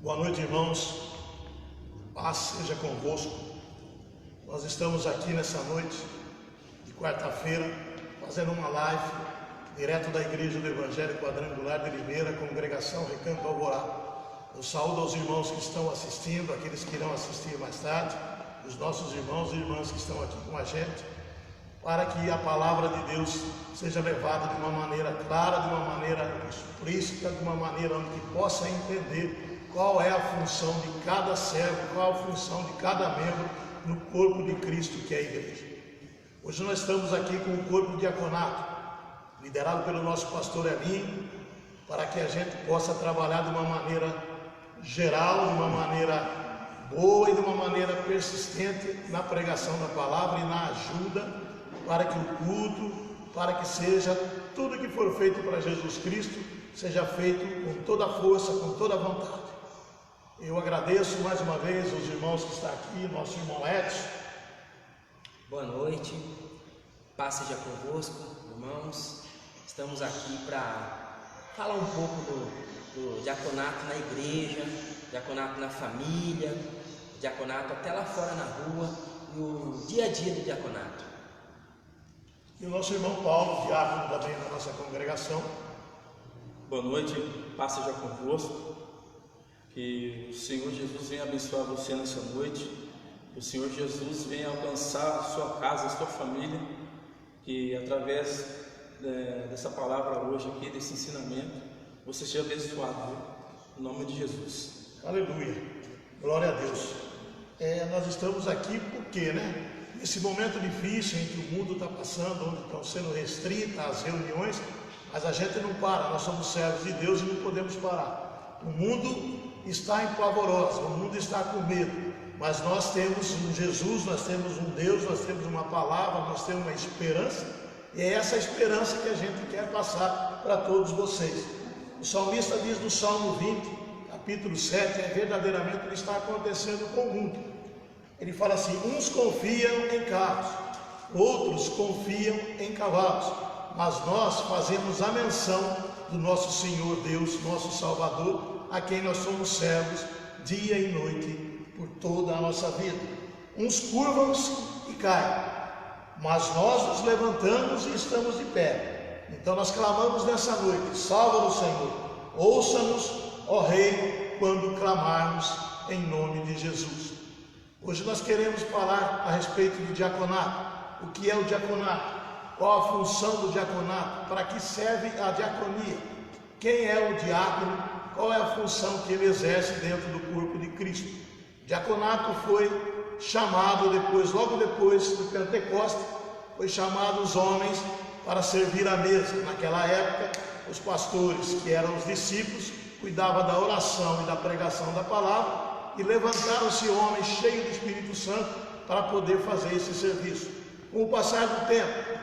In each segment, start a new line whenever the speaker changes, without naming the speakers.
Boa noite, irmãos. Paz seja convosco. Nós estamos aqui nessa noite de quarta-feira fazendo uma live direto da Igreja do Evangelho Quadrangular de Limeira, Congregação Recanto Alvorada. Eu saúdo aos irmãos que estão assistindo, aqueles que irão assistir mais tarde, os nossos irmãos e irmãs que estão aqui com a gente, para que a palavra de Deus seja levada de uma maneira clara, de uma maneira explícita, de uma maneira onde possa entender qual é a função de cada servo, qual a função de cada membro no corpo de Cristo, que é a igreja. Hoje nós estamos aqui com o corpo diaconato, liderado pelo nosso pastor Elinho, para que a gente possa trabalhar de uma maneira geral, de uma maneira boa e de uma maneira persistente na pregação da palavra e na ajuda para que o culto, para que seja tudo que for feito para Jesus Cristo, seja feito com toda a força, com toda a vontade. Eu agradeço mais uma vez aos irmãos que estão aqui, nosso irmão Edson.
Boa noite, paz seja convosco, irmãos. Estamos aqui para falar um pouco do diaconato na igreja, diaconato na família, diaconato até lá fora na rua, e o dia a dia do diaconato.
E o nosso irmão Paulo, diácono também da nossa congregação.
Boa noite, paz seja convosco. Que o Senhor Jesus venha abençoar você nessa noite. Que o Senhor Jesus venha alcançar a sua casa, a sua família. Que através dessa palavra hoje aqui, desse ensinamento, você seja abençoado, viu? Em nome de Jesus.
Aleluia, glória a Deus. Nós estamos aqui porque, nesse momento difícil em que o mundo está passando, onde estão sendo restritas as reuniões, mas a gente não para, nós somos servos de Deus e não podemos parar. O mundo está empavoroso, o mundo está com medo, mas nós temos um Jesus, nós temos um Deus, nós temos uma palavra, nós temos uma esperança, e é essa esperança que a gente quer passar para todos vocês. O salmista diz no Salmo 20, capítulo 7, verdadeiramente o que está acontecendo com o mundo. Ele fala assim: uns confiam em carros, outros confiam em cavalos, mas nós fazemos a menção do nosso Senhor Deus, nosso Salvador, a quem nós somos servos dia e noite por toda a nossa vida. Uns curvam-se e caem, mas nós nos levantamos e estamos de pé. Então nós clamamos nessa noite: salva-nos, Senhor, ouça-nos, ó Rei, quando clamarmos em nome de Jesus. Hoje nós queremos falar a respeito do diaconato. O que é o diaconato? Qual a função do diaconato? Para que serve a diaconia? Quem é o diácono? Qual é a função que ele exerce dentro do corpo de Cristo? O diaconato foi chamado logo depois do Pentecostes, foi chamado os homens para servir à mesa. Naquela época, os pastores, que eram os discípulos, cuidavam da oração e da pregação da palavra, e levantaram-se homens cheios do Espírito Santo para poder fazer esse serviço. Com o passar do tempo,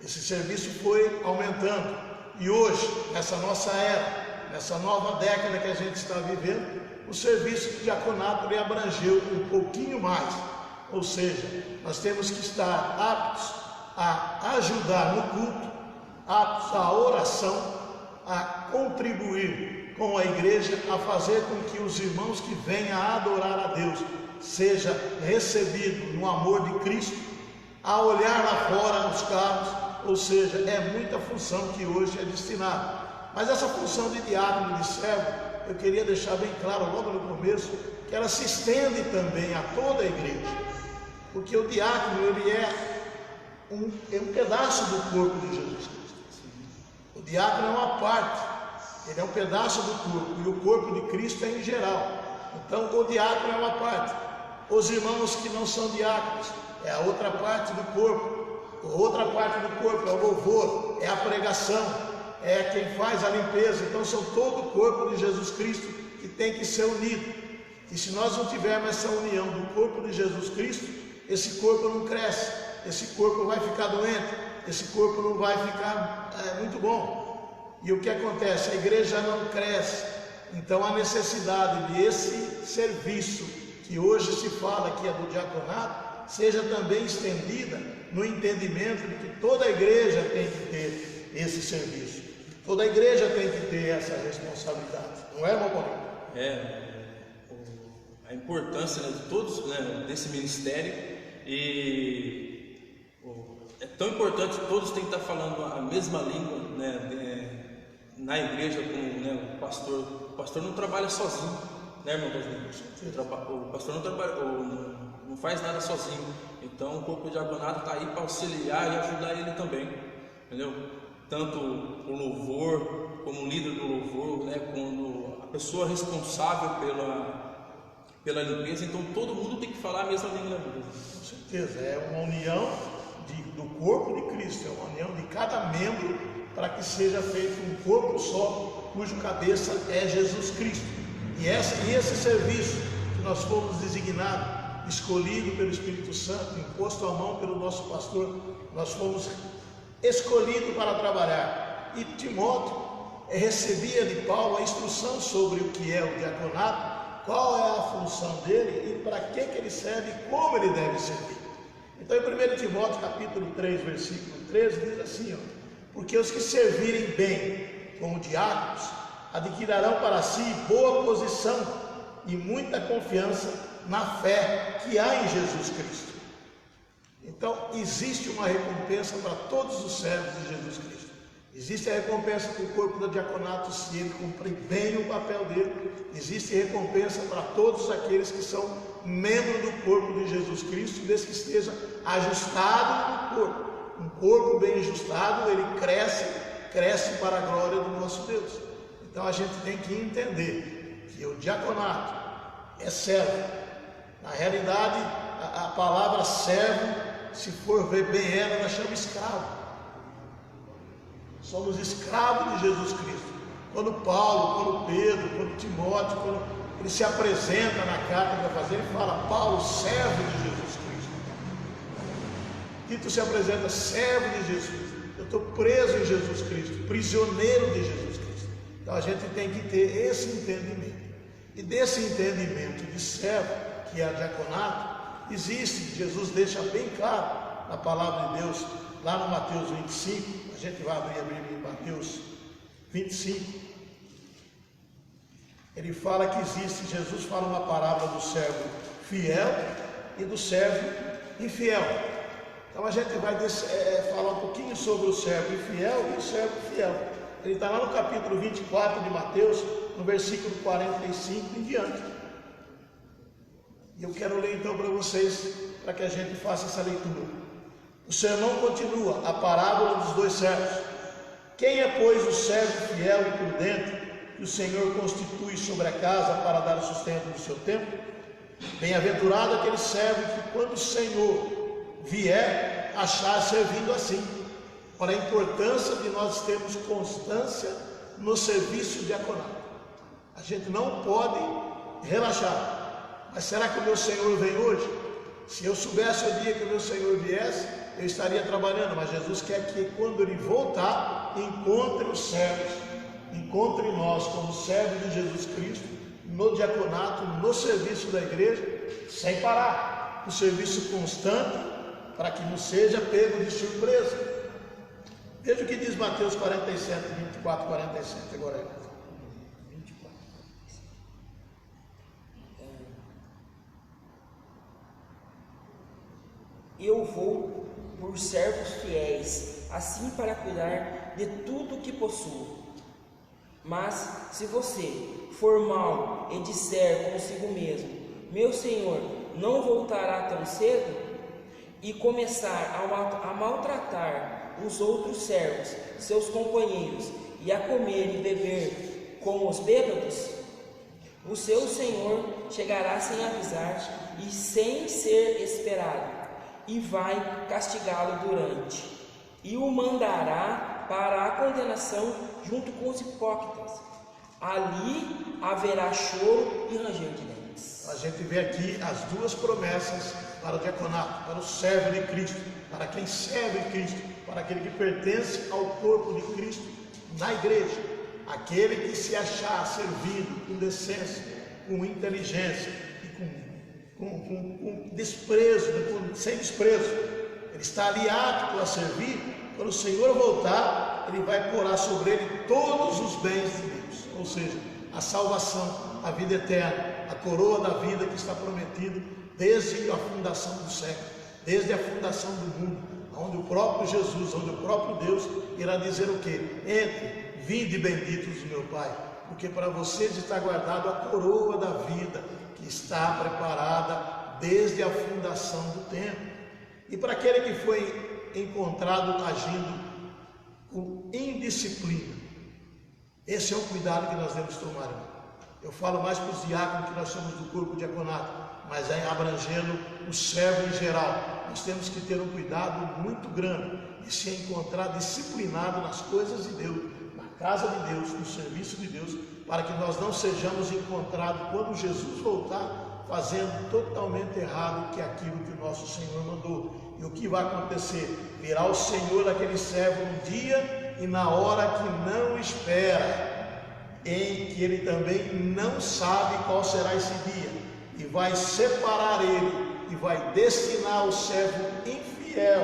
esse serviço foi aumentando, e hoje, nessa nossa era, nessa nova década que a gente está vivendo, o serviço de diaconato ele abrangeu um pouquinho mais, ou seja, nós temos que estar aptos a ajudar no culto, aptos à oração, a contribuir com a igreja, a fazer com que os irmãos que venham a adorar a Deus seja recebido no amor de Cristo, a olhar lá fora nos carros, ou seja, é muita função que hoje é destinada. Mas essa função de diácono, de servo, eu queria deixar bem claro logo no começo, que ela se estende também a toda a igreja, porque o diácono ele é um pedaço do corpo de Jesus Cristo. O diácono é uma parte, ele é um pedaço do corpo, e o corpo de Cristo é em geral. Então o diácono é uma parte, os irmãos que não são diáconos é a outra parte do corpo. Outra parte do corpo é o louvor, é a pregação, é quem faz a limpeza. Então são todo o corpo de Jesus Cristo que tem que ser unido. E se nós não tivermos essa união do corpo de Jesus Cristo, esse corpo não cresce, esse corpo vai ficar doente, esse corpo não vai ficar muito bom. E o que acontece? A igreja não cresce. Então a necessidade desse serviço que hoje se fala que é do diaconato seja também estendida no entendimento de que toda a igreja tem que ter esse serviço. Toda a igreja tem que ter essa responsabilidade, não é, meu irmão?
a importância, né, de todos, né, desse ministério, e é tão importante, todos têm que estar falando a mesma língua, né, na igreja, como, né, o pastor não trabalha sozinho, né, irmão Wesley? O pastor não trabalha, não faz nada sozinho, então o corpo diaconato está aí para auxiliar e ajudar ele também, entendeu? Tanto o louvor, como o líder do louvor, né, como a pessoa responsável pela limpeza, então todo mundo tem que falar a mesma língua, né?
Com certeza, é uma união do corpo de Cristo, é uma união de cada membro para que seja feito um corpo só, cujo cabeça é Jesus Cristo. E esse serviço que nós fomos designados, escolhido pelo Espírito Santo, imposto à mão pelo nosso pastor, nós fomos escolhidos para trabalhar. E Timóteo recebia de Paulo a instrução sobre o que é o diaconato, qual é a função dele e para que ele serve e como ele deve servir. Então em 1 Timóteo capítulo 3, versículo 13, diz assim, porque os que servirem bem como diáconos adquirirão para si boa posição e muita confiança na fé que há em Jesus Cristo. Então existe uma recompensa para todos os servos de Jesus Cristo. Existe a recompensa para o corpo do diaconato se ele cumprir bem o papel dele. Existe recompensa para todos aqueles que são membros do corpo de Jesus Cristo, desde que esteja ajustado no corpo. Um corpo bem ajustado, ele cresce para a glória do nosso Deus. Então a gente tem que entender que o diaconato é servo. Na realidade, a palavra servo, se for ver bem ela, ela chama escravo. Somos escravos de Jesus Cristo. Quando Paulo, quando Pedro, quando Timóteo, quando ele se apresenta na carta que vai fazer, ele fala, Paulo, servo de Jesus Cristo. Tito se apresenta, servo de Jesus. Eu estou preso em Jesus Cristo, prisioneiro de Jesus Cristo. Então a gente tem que ter esse entendimento. E desse entendimento de servo, que é a diaconato, existe, Jesus deixa bem claro na palavra de Deus, lá no Mateus 25, a gente vai abrir a Bíblia em Mateus 25, ele fala que existe, Jesus fala uma parábola do servo fiel e do servo infiel. Então a gente vai falar um pouquinho sobre o servo infiel e o servo fiel. Ele está lá no capítulo 24 de Mateus, no versículo 45 em diante. E eu quero ler então para vocês, para que a gente faça essa leitura. O sermão continua, a parábola dos dois servos. Quem é, pois, o servo fiel e prudente que o Senhor constitui sobre a casa para dar o sustento do seu tempo? Bem-aventurado aquele servo que, quando o Senhor vier, achar servindo assim. Olha a importância de nós termos constância no serviço diaconato. A gente não pode relaxar. Mas será que o meu Senhor vem hoje? Se eu soubesse o dia que o meu Senhor viesse, eu estaria trabalhando. Mas Jesus quer que quando Ele voltar, encontre os servos, encontre nós como servos de Jesus Cristo, no diaconato, no serviço da igreja, sem parar. Um serviço constante, para que não seja pego de surpresa. Veja o que diz Mateus 47, 24, 47 agora.
Eu vou por servos fiéis, assim para cuidar de tudo o que possuo. Mas se você for mau e disser consigo mesmo, meu Senhor não voltará tão cedo, e começar a maltratar os outros servos, seus companheiros, e a comer e beber com os bêbados, o seu Senhor chegará sem avisar e sem ser esperado, e vai castigá-lo durante, e o mandará para a condenação junto com os hipócritas. Ali haverá choro e ranger de dentes.
A gente vê aqui as duas promessas para o diaconato, para o servo de Cristo, para quem serve Cristo, para aquele que pertence ao corpo de Cristo na igreja. Aquele que se achar servido com decência, com inteligência e com desprezo, sem desprezo, ele está ali apto a servir. Quando o Senhor voltar, ele vai pôr sobre ele todos os bens de Deus, ou seja, a salvação, a vida eterna, a coroa da vida que está prometida desde a fundação do século, desde a fundação do mundo, onde o próprio Jesus, onde o próprio Deus irá dizer o quê? Entre, vinde benditos do meu Pai, porque para vocês está guardado a coroa da vida que está preparada desde a fundação do tempo. E para aquele que foi encontrado agindo com indisciplina, esse é o cuidado que nós devemos tomar, irmão. Eu falo mais para os diáconos, que nós somos do corpo diaconato, mas aí abrangendo o servo em geral. Nós temos que ter um cuidado muito grande de se encontrar disciplinado nas coisas de Deus, na casa de Deus, no serviço de Deus, para que nós não sejamos encontrados quando Jesus voltar fazendo totalmente errado que aquilo que o nosso Senhor mandou. E o que vai acontecer? Virá o Senhor daquele servo no dia e na hora que não espera, em que ele também não sabe qual será esse dia, e vai separar ele e vai destinar o servo infiel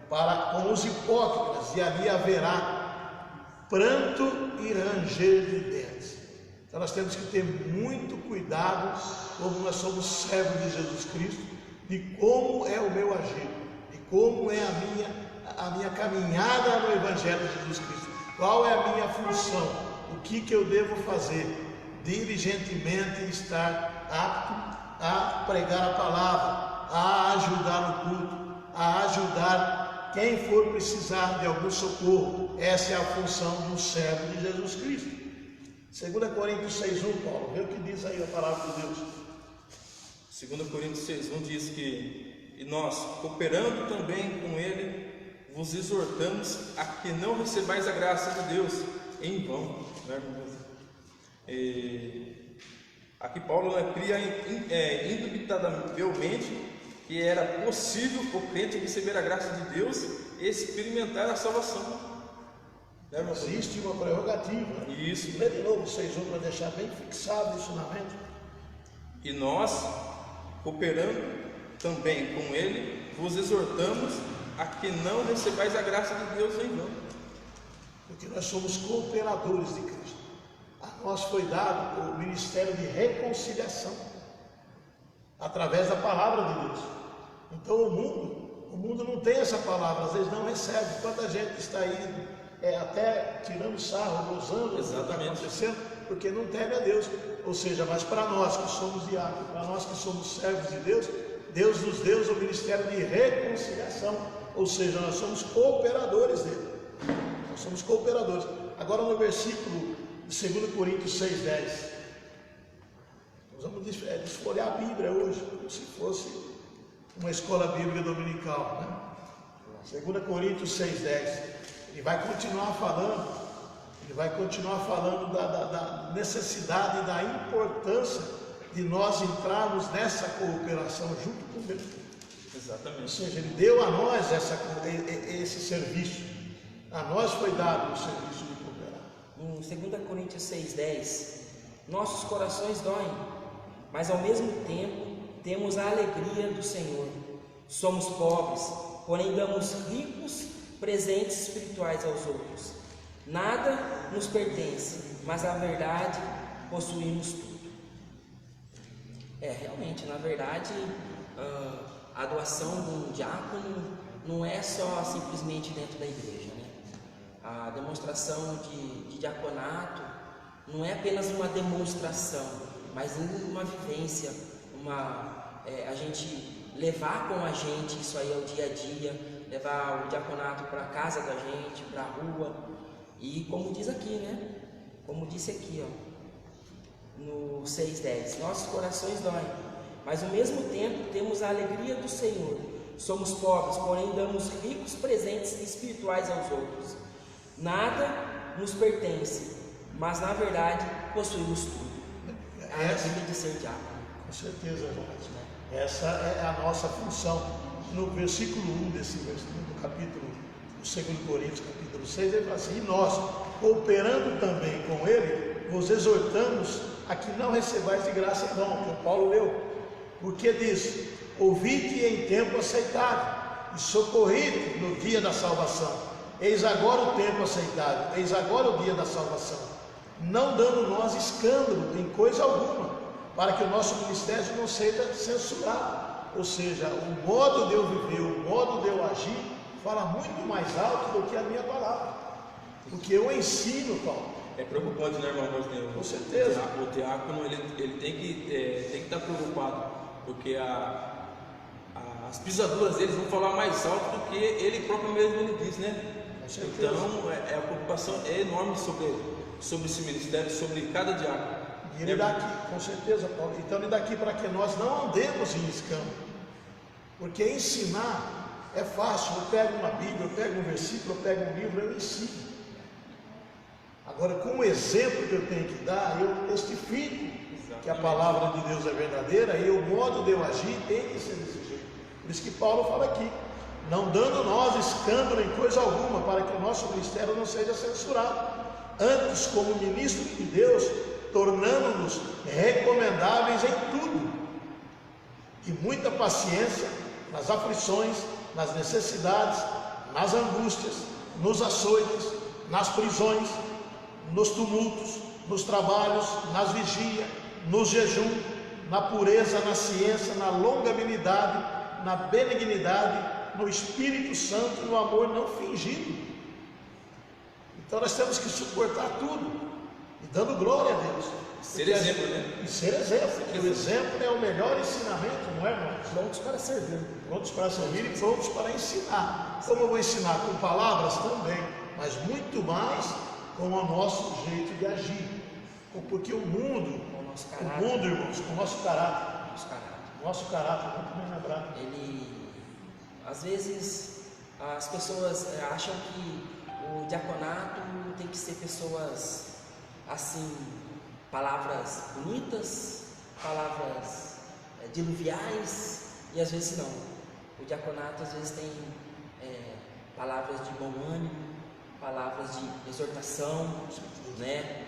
para com os hipócritas, e ali haverá pranto e ranger de dentes. Então nós temos que ter muito cuidado, como nós somos servos de Jesus Cristo, de como é o meu agir, de como é a minha caminhada no Evangelho de Jesus Cristo, qual é a minha função, o que eu devo fazer, diligentemente estar apto a pregar a palavra, a ajudar no culto, a ajudar quem for precisar de algum socorro. Essa é a função do servo de Jesus Cristo. 2 Coríntios 6:1, Paulo, vê o que diz aí a palavra de Deus.
2 Coríntios 6:1 diz que e nós, cooperando também com ele, vos exortamos a que não recebais a graça de Deus em vão. Aqui Paulo cria indubitavelmente que era possível o crente receber a graça de Deus e experimentar a salvação.
Existe uma prerrogativa.
Isso.
Lê de novo 6:1 para deixar bem fixado isso na mente.
E nós, cooperando também com ele, vos exortamos a que não recebais a graça de Deus em vão.
Porque nós somos cooperadores de Cristo. A nós foi dado o ministério de reconciliação através da palavra de Deus. Então o mundo não tem essa palavra, às vezes não recebe. Quanta gente está aí até tirando sarro, gozando do que está acontecendo, porque não teme a Deus. Ou seja, mas para nós que somos diáconos, para nós que somos servos de Deus, Deus nos deu o ministério de reconciliação. Ou seja, nós somos cooperadores dele. Nós somos cooperadores. Agora no versículo de 2 Coríntios 6:10, nós vamos desfolhar a Bíblia hoje, como se fosse uma escola bíblica dominical, né? 2 Coríntios 6:10, ele vai continuar falando da necessidade e da importância de nós entrarmos nessa cooperação junto com Deus.
Exatamente.
Ou seja, ele deu a nós esse serviço, a nós foi dado o serviço de cooperar.
Em 2 Coríntios 6:10, nossos corações doem, mas ao mesmo tempo temos a alegria do Senhor. Somos pobres, porém damos ricos presentes espirituais aos outros. Nada nos pertence, mas na verdade possuímos tudo. Realmente, na verdade, a doação de um diácono não é só simplesmente dentro da igreja, né? A demonstração de diaconato não é apenas uma demonstração, mas uma vivência, a gente levar com a gente isso aí ao dia a dia, levar o diaconato para a casa da gente, para a rua. E como diz aqui, né? Como disse aqui, no 6:10, nossos corações doem, mas ao mesmo tempo temos a alegria do Senhor. Somos pobres, porém damos ricos presentes espirituais aos outros. Nada nos pertence, mas na verdade possuímos tudo. A alegria de ser diácono.
Com certeza, gente. Essa é a nossa função. No versículo 1 do capítulo do 2 Coríntios, capítulo 6, ele fala assim: e nós, cooperando também com ele, vos exortamos a que não recebais de graça em vão, que o Paulo leu, porque diz: ouvide em tempo aceitável e socorride no dia da salvação. Eis agora o tempo aceitável, eis agora o dia da salvação. não dando nós escândalo em coisa alguma, para que o nosso ministério não seja censurado. Ou seja, o modo de eu viver, o modo de eu agir, fala muito mais alto do que a minha palavra, porque eu ensino, Paulo.
É preocupante, né, irmão?
Com certeza.
O diácono ele tem que estar preocupado, porque as pisaduras deles vão falar mais alto do que ele próprio mesmo ele diz, né?
Com certeza.
Então a preocupação é enorme sobre esse ministério, sobre cada diácono.
E ele daqui, com certeza, Paulo. Então ele daqui para que nós não andemos em escândalo, porque ensinar é fácil. Eu pego uma Bíblia, eu pego um versículo, eu pego um livro, eu ensino. Agora, com o exemplo que eu tenho que dar, eu testifico que a palavra de Deus é verdadeira e o modo de eu agir tem que ser desse jeito. Por isso que Paulo fala aqui, não dando nós escândalo em coisa alguma, para que o nosso ministério não seja censurado. Antes, como ministro de Deus, tornando-nos recomendáveis em tudo, e muita paciência nas aflições, nas necessidades, nas angústias, nos açoites, nas prisões, nos tumultos, nos trabalhos, nas vigias, no jejum, na pureza, na ciência, na longanimidade, na benignidade, no Espírito Santo e no amor não fingido. Então nós temos que suportar tudo e dando glória a Deus.
Ser exemplo, né?
E ser exemplo, porque o exemplo é o melhor ensinamento, não é, irmãos?
Prontos para servir.
Prontos para servir e prontos para ensinar. Como eu vou ensinar? Com palavras também, mas muito mais com o nosso jeito de agir. Porque o mundo, irmãos, com o nosso caráter. Nosso caráter, muito bem lembrado.
Às vezes, as pessoas acham que o diaconato tem que ser pessoas assim, palavras bonitas, palavras diluviais, e às vezes não. O diaconato às vezes tem palavras de bom ânimo, palavras de exortação, né?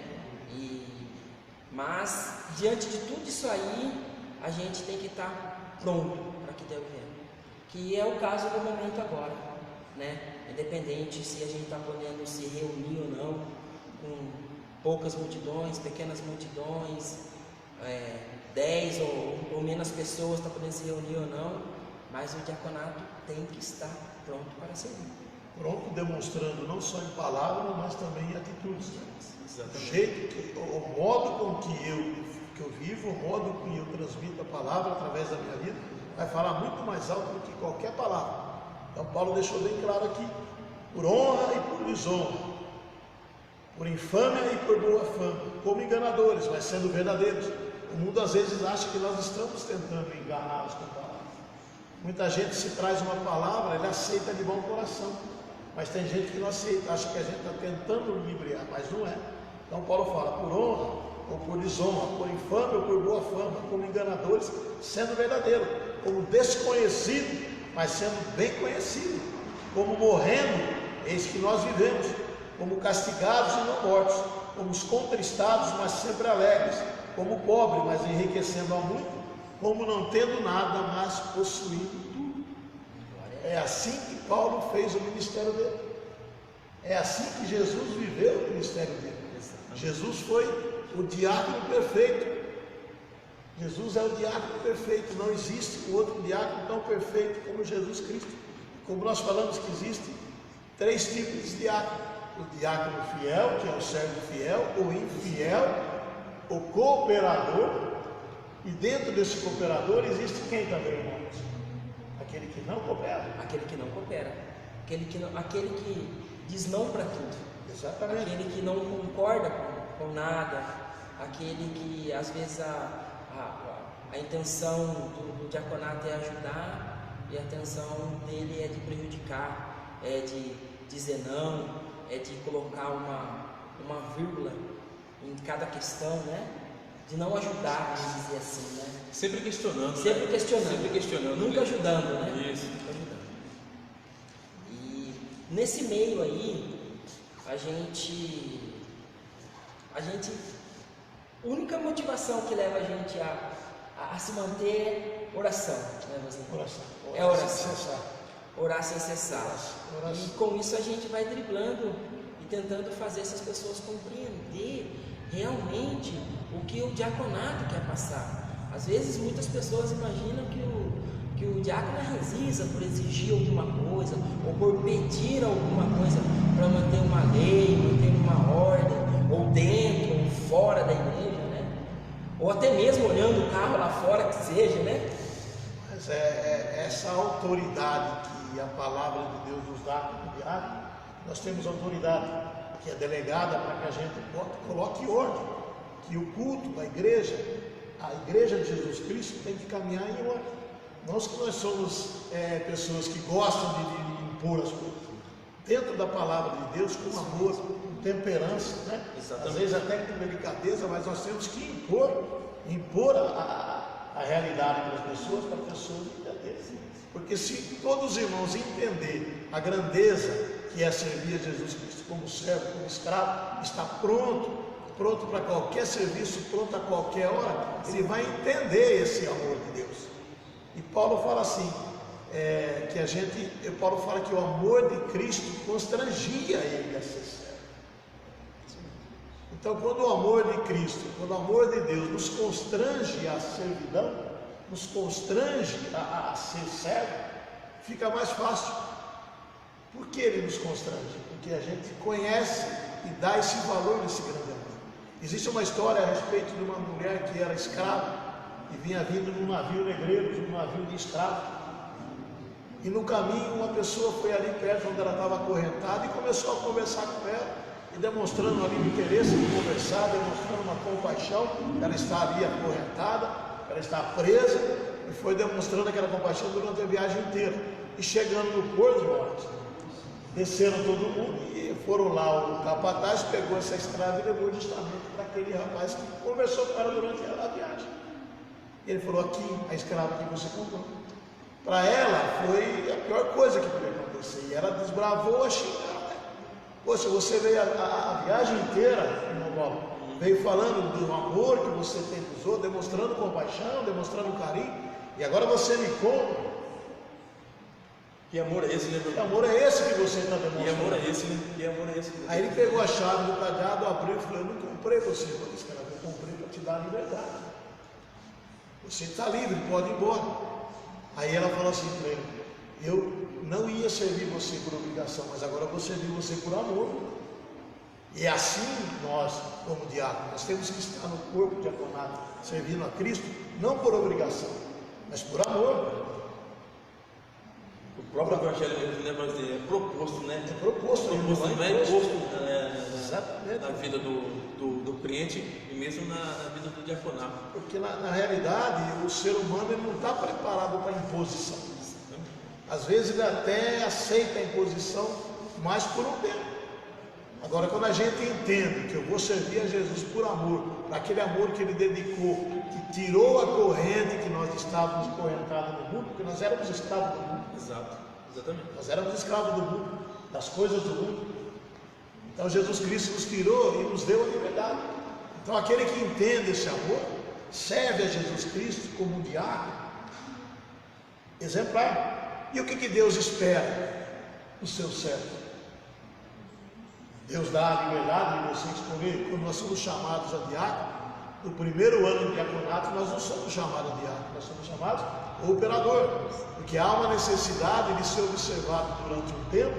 Mas diante de tudo isso aí, a gente tem que estar pronto para que Deus venha, que é o caso do momento agora, né? Independente se a gente está podendo se reunir ou não, com poucas multidões, pequenas multidões, 10 ou menos pessoas estão podendo se reunir ou não, mas o diaconato tem que estar pronto para servir.
Pronto, demonstrando não só em palavras, mas também em atitudes. O modo com que eu vivo, o modo com que eu transmito a palavra através da minha vida, vai falar muito mais alto do que qualquer palavra. Então Paulo deixou bem claro aqui, por honra e por desonra, por infâmia e por boa fama, como enganadores, mas sendo verdadeiros. O mundo às vezes acha que nós estamos tentando enganá-los com palavras. Muita gente se traz uma palavra, ele aceita de bom coração, mas tem gente que não aceita, acha que a gente está tentando ludibriar, mas não é. Então Paulo fala, por honra ou por desonra, por infâmia ou por boa fama, como enganadores, sendo verdadeiro, como desconhecido, mas sendo bem conhecido, como morrendo, eis que nós vivemos, como castigados e não mortos, como os contristados, mas sempre alegres, como pobre, mas enriquecendo a muito, como não tendo nada, mas possuindo tudo. É assim que Paulo fez o ministério dele. É assim que Jesus viveu o ministério dele. Jesus foi o diácono perfeito. Jesus é o diácono perfeito. Não existe outro diácono tão perfeito como Jesus Cristo. Como nós falamos que existem 3 tipos de diácono: o diácono fiel, que é o servo fiel, o infiel, o cooperador. E dentro desse cooperador existe quem também, irmãos? Aquele que não coopera.
Aquele que não coopera. Aquele que diz não para tudo.
Exatamente.
Aquele que não concorda com nada. Aquele que às vezes a intenção do diaconato é ajudar e a intenção dele é de prejudicar, é de dizer não, é de colocar uma vírgula em cada questão, né? De não ajudar, vamos dizer assim, né?
Sempre questionando.
Sempre
né?
questionando.
Sempre questionando.
Nunca ajudando, né?
Isso.
Nunca ajudando. E nesse meio aí, a gente, a única motivação que leva a gente a se manter oração, né, você?
Oração.
É oração.
Sem cessar.
Orar sem cessar.
Oração.
E com isso a gente vai driblando e tentando fazer essas pessoas compreender realmente o que o diaconato quer passar. Às vezes muitas pessoas imaginam que o diácono é ranzinza por exigir alguma coisa ou por pedir alguma coisa para manter uma lei, manter uma ordem, ou dentro ou fora da igreja, né? Ou até mesmo olhando o carro lá fora, que seja, né?
Mas é essa autoridade que a palavra de Deus nos dá como diácono. Nós temos autoridade que é delegada para que a gente coloque ordem, que o culto, a igreja de Jesus Cristo tem que caminhar em ordem. Nós somos pessoas que gostam de impor as coisas dentro da palavra de Deus, com amor, com temperança, né? Às vezes até com delicadeza, mas nós temos que impor a realidade para as pessoas entenderem. Porque se todos os irmãos entenderem a grandeza que é servir a Jesus Cristo como servo, como escravo, está pronto para qualquer serviço, pronto a qualquer hora, ele vai entender esse amor de Deus. E Paulo fala assim, Paulo fala que o amor de Cristo constrangia ele a ser servo. Então, quando o amor de Cristo, quando o amor de Deus nos constrange à servidão, nos constrange a ser servo, fica mais fácil. Por que ele nos constrange? Porque a gente conhece e dá esse valor desse grande amor. Existe uma história a respeito de uma mulher que era escrava e vinha vindo num navio negreiro, num navio de escravo. E no caminho uma pessoa foi ali perto onde ela estava acorrentada e começou a conversar com ela, e demonstrando ali um interesse em conversar, demonstrando uma compaixão. Ela está ali acorrentada, ela está presa, e foi demonstrando aquela compaixão durante a viagem inteira. E chegando no porto, desceram todo mundo e foram lá. O capataz pegou essa escrava e levou justamente para aquele rapaz que conversou com ela durante a viagem. Ele falou: aqui, a escrava que você comprou. Para ela foi a pior coisa que podia acontecer, e ela desbravou a xingar, né? Poxa, você veio a viagem inteira, irmão Paulo, veio falando do amor que você tem dos outros, demonstrando compaixão, demonstrando carinho, e agora você me compra.
Que amor é esse, né?
Que amor é esse que você está demonstrando?
Que amor é esse, né? Que amor é esse?
Aí ele pegou a chave do cadeado, abriu e falou: eu não comprei você, escrava, eu comprei para te dar a liberdade. Você está livre, pode ir embora. Aí ela falou assim para ele: eu não ia servir você por obrigação, mas agora vou servir você por amor. E assim nós, como diáconos, nós temos que estar no corpo diaconato, servindo a Cristo, não por obrigação, mas por amor.
O próprio Evangelho mesmo, né, mas é proposto, né?
É proposto,
não é imposto
na
vida do crente e mesmo na vida do diaconato.
Porque na realidade o ser humano ele não está preparado para a imposição. Às vezes ele até aceita a imposição, mas por um tempo. Agora, quando a gente entende que eu vou servir a Jesus por amor, para aquele amor que ele dedicou, que tirou a corrente que nós estávamos correntados no mundo, porque nós éramos escravos do mundo.
Exato, exatamente.
Nós éramos escravos do mundo, das coisas do mundo. Então Jesus Cristo nos tirou e nos deu a liberdade. Então aquele que entende esse amor, serve a Jesus Cristo como um diácono exemplar. E o que Deus espera dos seus servos? Deus dá a liberdade de você escolher. Quando nós somos chamados a diácono, no primeiro ano de diaconato, nós não somos chamados de diácono, nós somos chamados operador, porque há uma necessidade de ser observado durante um tempo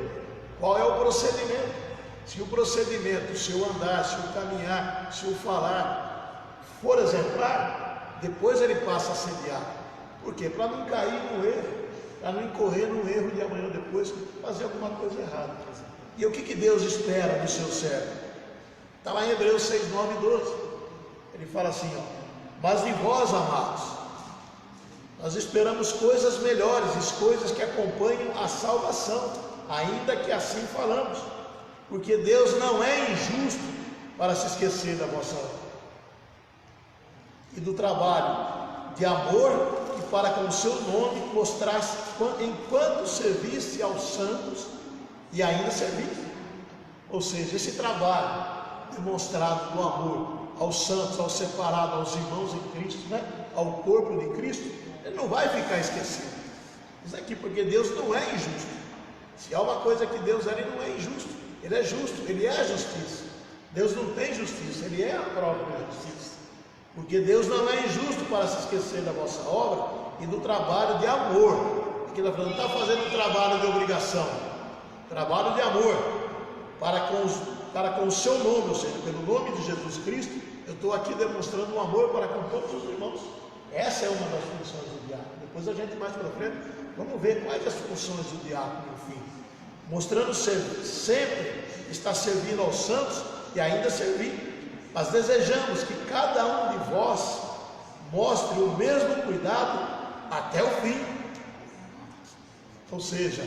qual é o procedimento. Se o procedimento, se o andar, se o caminhar, se o falar for exemplar, depois ele passa a ser diácono. Por quê? Para não cair no erro, para não incorrer no erro de amanhã ou depois fazer alguma coisa errada. E o que Deus espera do seu servo? Está lá em Hebreus 6, 9 e 12. Ele fala assim: mas de vós, amados, nós esperamos coisas melhores, coisas que acompanham a salvação, ainda que assim falamos, porque Deus não é injusto para se esquecer da vossa obra e do trabalho de amor que para com o seu nome mostraste enquanto serviste aos santos e ainda serviste. Ou seja, esse trabalho demonstrado do amor aos santos, aos separados, aos irmãos em Cristo, né? Ao corpo de Cristo, ele não vai ficar esquecido. Isso aqui porque Deus não é injusto. Se há uma coisa que Deus é, ele não é injusto. Ele é justo, ele é a justiça. Deus não tem justiça, Ele é a própria justiça. Porque Deus não é injusto para se esquecer da vossa obra e do trabalho de amor. Aqui está falando, não está fazendo um trabalho de obrigação, trabalho de amor para com o seu nome, ou seja, pelo nome de Jesus Cristo. Eu estou aqui demonstrando um amor para com todos os irmãos. Essa é uma das funções do diácono. Depois a gente mais para frente, vamos ver quais as funções do diácono no fim. Mostrando sempre está servindo aos santos e ainda servir. Mas desejamos que cada um de vós mostre o mesmo cuidado até o fim. Ou seja,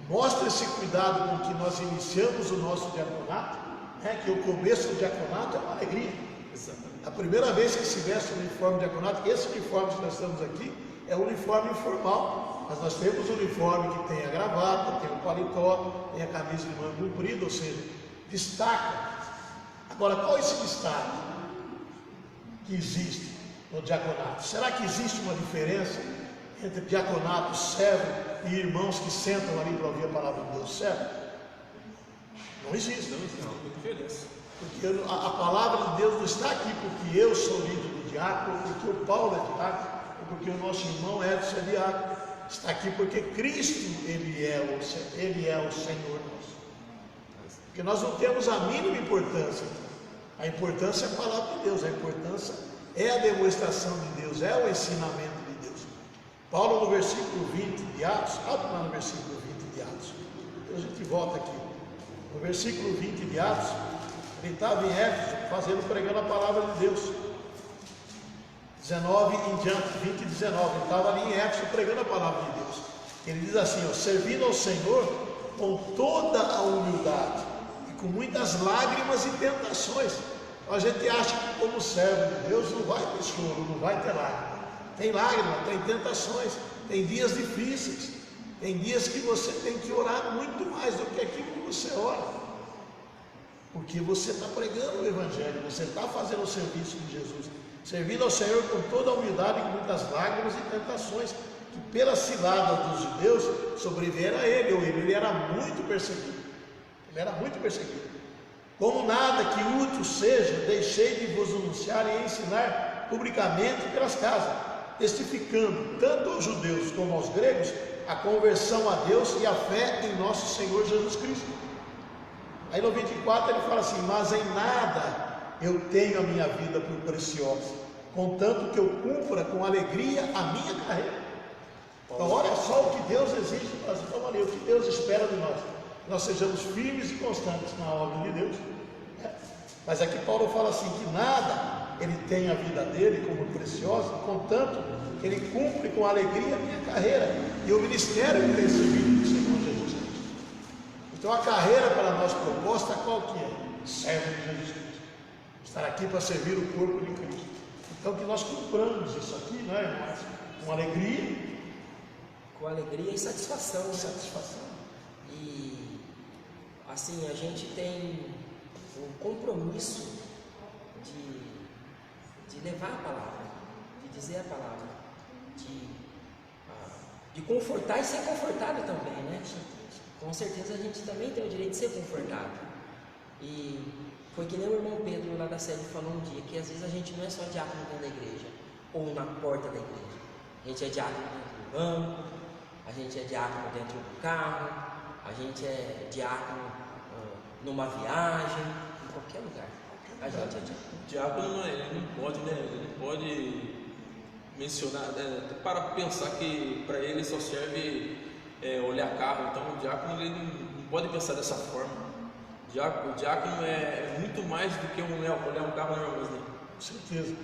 mostre esse cuidado com que nós iniciamos o nosso diaconato, né? Que o começo do diaconato é uma alegria. A primeira vez que se veste o uniforme de diaconato, esse uniforme que nós estamos aqui é um uniforme informal, mas nós temos um uniforme que tem a gravata, tem o paletó, tem a camisa de manga comprida, ou seja, destaca. Agora, qual é esse destaque que existe no diaconato? Será que existe uma diferença entre diaconato, servo e irmãos que sentam ali para ouvir a palavra de Deus? Servo? Não existe.
Não tem diferença.
Porque a palavra de Deus não está aqui porque eu sou líder do diácono, porque o Paulo é diácono, ou porque o nosso irmão Edson é diácono. Está aqui porque Cristo, Ele é o Senhor nosso. Porque nós não temos a mínima importância. A importância é a palavra de Deus, a importância é a demonstração de Deus, é o ensinamento de Deus. Paulo, no versículo 20 de Atos, abre lá no versículo 20 de Atos, depois a gente volta aqui. No versículo 20 de Atos, ele estava em Éfeso, pregando a palavra de Deus. 19 em diante, 20 e 19, ele estava ali em Éfeso pregando a palavra de Deus. Ele diz assim, ó, servindo ao Senhor com toda a humildade e com muitas lágrimas e tentações. A gente acha que como servo de Deus não vai ter choro, não vai ter lágrima. Tem lágrima, tem tentações, tem dias difíceis, tem dias que você tem que orar muito mais do que aquilo que você ora. Porque você está pregando o Evangelho, você está fazendo o serviço de Jesus, servindo ao Senhor com toda a humildade e com muitas lágrimas e tentações, que pela cilada dos judeus sobreviveram a ele, ou ele era muito perseguido. Ele era muito perseguido. Como nada que útil seja, deixei de vos anunciar e ensinar publicamente pelas casas, testificando tanto aos judeus como aos gregos a conversão a Deus e a fé em nosso Senhor Jesus Cristo. Aí no 24 ele fala assim, mas em nada eu tenho a minha vida por preciosa, contanto que eu cumpra com alegria a minha carreira. Então olha só o que Deus exige de nós. Então olha, o que Deus espera de nós, nós sejamos firmes e constantes na obra de Deus. Mas aqui Paulo fala assim, que nada ele tem a vida dele como preciosa, contanto que ele cumpre com alegria a minha carreira e o ministério que tem servido do Senhor Jesus Cristo. Então a carreira para nós proposta qual que é? Servo de Jesus Cristo. Estar aqui para servir o corpo de Cristo. Então que nós cumpramos isso aqui, não é, irmãos? Com alegria.
Com alegria e satisfação. Né?
Satisfação.
E assim, a gente tem um compromisso de levar a palavra, de dizer a palavra, de confortar e ser confortado também, né? Com certeza a gente também tem o direito de ser confortado. E foi que nem o irmão Pedro lá da sede falou um dia, que às vezes a gente não é só diácono dentro da igreja, ou na porta da igreja. A gente é diácono dentro do banco, a gente é diácono dentro do carro, a gente é diácono numa viagem, em qualquer lugar. A gente é diácono.
O diácono ele não pode, né? Ele não pode mencionar, para pensar que para ele só serve olhar carro. Então o diácono ele não pode pensar dessa forma. O diácono é muito mais do que olhar um carro, não é mesmo?
Com certeza.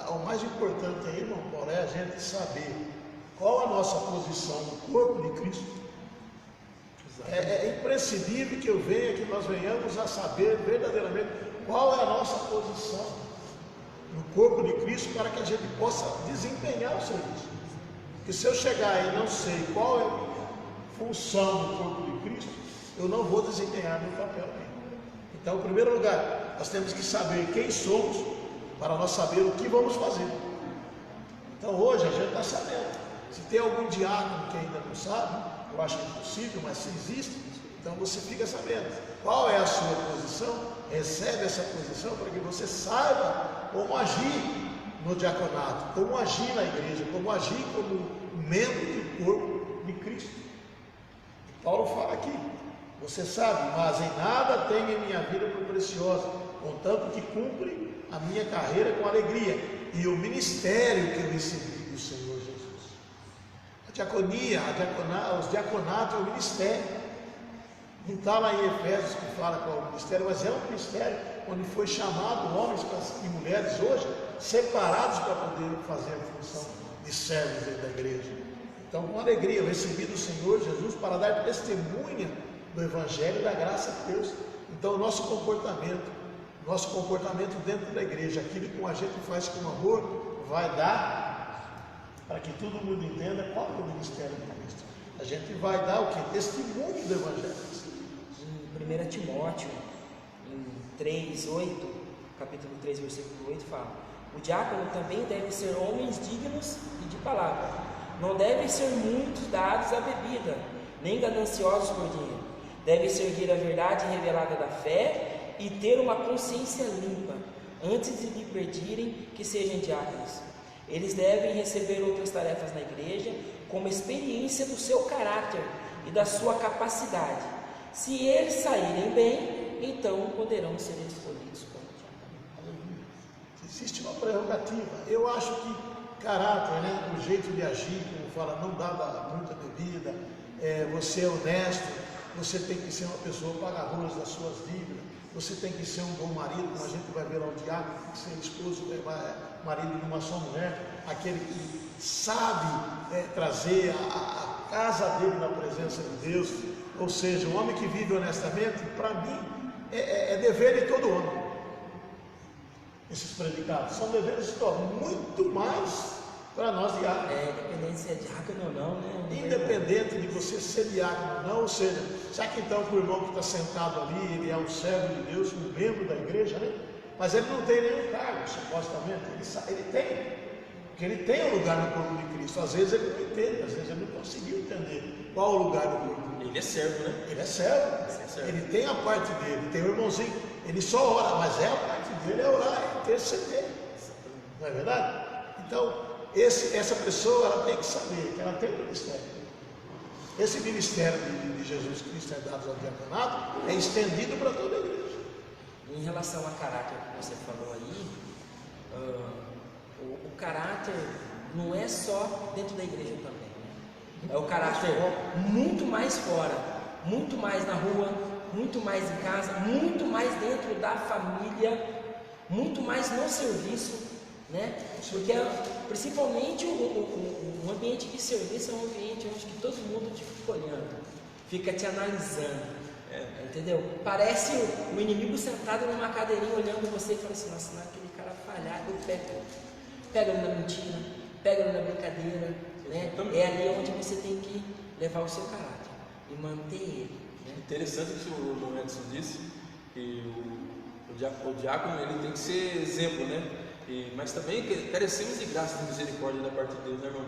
O mais importante aí, irmão Paulo, é a gente saber qual a nossa posição no corpo de Cristo. É imprescindível que eu venha, que nós venhamos a saber verdadeiramente qual é a nossa posição no corpo de Cristo para que a gente possa desempenhar o serviço. Porque se eu chegar e não sei qual é a minha função no corpo de Cristo, eu não vou desempenhar meu papel ainda. Então, em primeiro lugar, nós temos que saber quem somos para nós saber o que vamos fazer. Então hoje a gente está sabendo. Se tem algum diácono que ainda não sabe, eu acho impossível, mas se existe, então você fica sabendo qual é a sua posição recebe essa posição para que você saiba como agir no diaconato, como agir na igreja, como agir como membro do corpo de Cristo. E Paulo fala aqui, você sabe, mas em nada tenho em minha vida por preciosa, contanto que cumpre a minha carreira com alegria e o ministério que eu recebi do Senhor Jesus. A diaconia, os diaconatos é o ministério. Não está lá em Efésios que fala qual é o ministério, mas é um ministério onde foi chamado homens e mulheres hoje separados para poder fazer a função de servos dentro da igreja. Então, com alegria, eu recebi do Senhor Jesus para dar testemunha do Evangelho e da graça de Deus. Então, o nosso comportamento dentro da igreja, aquilo que a gente faz com amor, vai dar para que todo mundo entenda qual é o ministério de Cristo. A gente vai dar o que? Testemunho do Evangelho.
Em 1 Timóteo, em 3:8, capítulo 3, versículo 8, fala: o diácono também deve ser homens dignos e de palavra. Não devem ser muitos dados à bebida, nem gananciosos por dinheiro. Devem seguir a verdade revelada da fé e ter uma consciência limpa, antes de lhe pedirem que sejam diáconos. Eles devem receber outras tarefas na igreja, como experiência do seu caráter e da sua capacidade. Se eles saírem bem, então poderão ser escolhidos como diáconos.
Existe uma prerrogativa. Eu acho que caráter, né, o jeito de agir, como fala, não dá muita bebida, você é honesto, você tem que ser uma pessoa pagadora das suas dívidas, você tem que ser um bom marido, como a gente vai ver lá o diácono, tem que ser esposo, marido de uma só mulher, aquele que sabe trazer a casa dele na presença de Deus. Ou seja, o homem que vive honestamente, para mim, é dever de todo homem. Esses predicados são deveres de todo, muito mais para nós diáconos.
Independente se é diácono ou não, né?
Independente de você ser diácono ou não, ou seja, já que então o irmão que está sentado ali, ele é um servo de Deus, um membro da igreja, né? Mas ele não tem nenhum cargo, supostamente, ele tem. Porque ele tem um lugar no corpo de Cristo. Às vezes ele não entende, às vezes ele não conseguiu entender qual o lugar do corpo.
Ele é servo, né?
Ele é servo. Ele tem a parte dele, tem o irmãozinho. Ele só ora, mas a parte dele é orar, é interceder. Não é verdade? Então, essa pessoa ela tem que saber que ela tem um ministério. Esse ministério de Jesus Cristo é dado ao diaconato, é estendido para toda a igreja.
Em relação a caráter que você falou aí, o caráter não é só dentro da igreja também, né? É o caráter muito mais fora, muito mais na rua, muito mais em casa, muito mais dentro da família, muito mais no serviço, né? Porque principalmente o ambiente de serviço é um ambiente onde que todo mundo te fica olhando, fica te analisando. Entendeu? Parece o inimigo sentado numa cadeirinha olhando você e fala assim: nossa, não é aquele cara falhado, eu pega ele na mentira, pega ele na brincadeira, né? É ali onde você tem que levar o seu caráter e manter ele, né?
Interessante que o Edson disse que o diácono ele tem que ser exemplo, né? Mas também carecemos de graça e misericórdia da parte de Deus, né, irmão?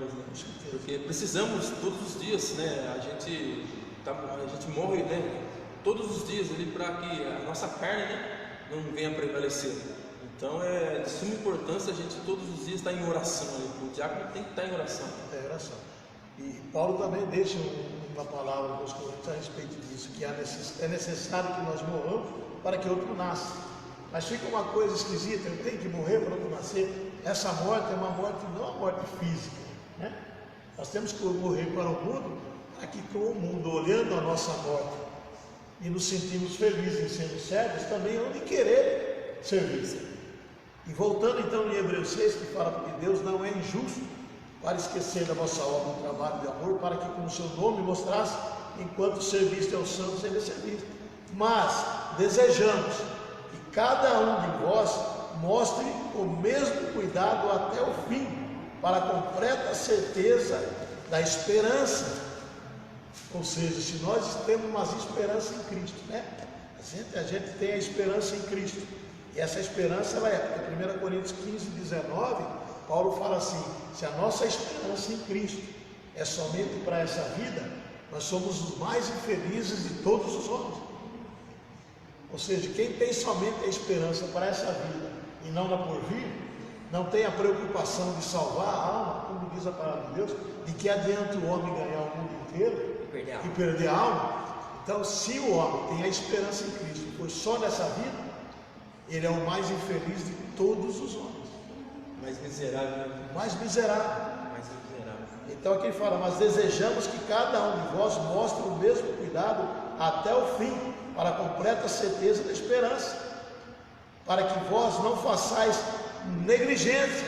Porque precisamos todos os dias, né? A gente morre, né? Todos os dias ali para que a nossa carne, né, não venha prevalecer. Então é de suma importância a gente todos os dias estar em oração. O diácono tem que estar em oração.
É oração. E Paulo também deixa uma palavra para os coríntios a respeito disso, que é necessário que nós morramos para que outro nasça. Mas fica uma coisa esquisita, eu tenho que morrer para outro nascer. Essa morte é uma morte, não uma morte física, né? Nós temos que morrer para o mundo, para que com o mundo olhando a nossa morte e nos sentimos felizes em sermos servos, também hão de querer servir. E voltando então em Hebreus 6, que fala que Deus não é injusto para esquecer da vossa obra de trabalho de amor, para que com o seu nome mostrasse, enquanto serviste aos santos, ele serviste. Mas desejamos que cada um de vós mostre o mesmo cuidado até o fim, para a completa certeza da esperança. Ou seja, se nós temos uma esperança em Cristo, né? A gente tem a esperança em Cristo. E essa esperança, ela porque 1 Coríntios 15, 19, Paulo fala assim: se a nossa esperança em Cristo é somente para essa vida, nós somos os mais infelizes de todos os homens. Ou seja, quem tem somente a esperança para essa vida e não na porvir, não tem a preocupação de salvar a alma, como diz a palavra de Deus, de que adianta o homem ganhar o mundo inteiro e perder a alma. Então, se o homem tem a esperança em Cristo, pois só nessa vida, ele é o mais infeliz de todos os homens.
Mais miserável, né?
Mais miserável.
Mais miserável.
Então aqui ele fala, mas desejamos que cada um de vós mostre o mesmo cuidado até o fim, para a completa certeza da esperança, para que vós não façais negligência,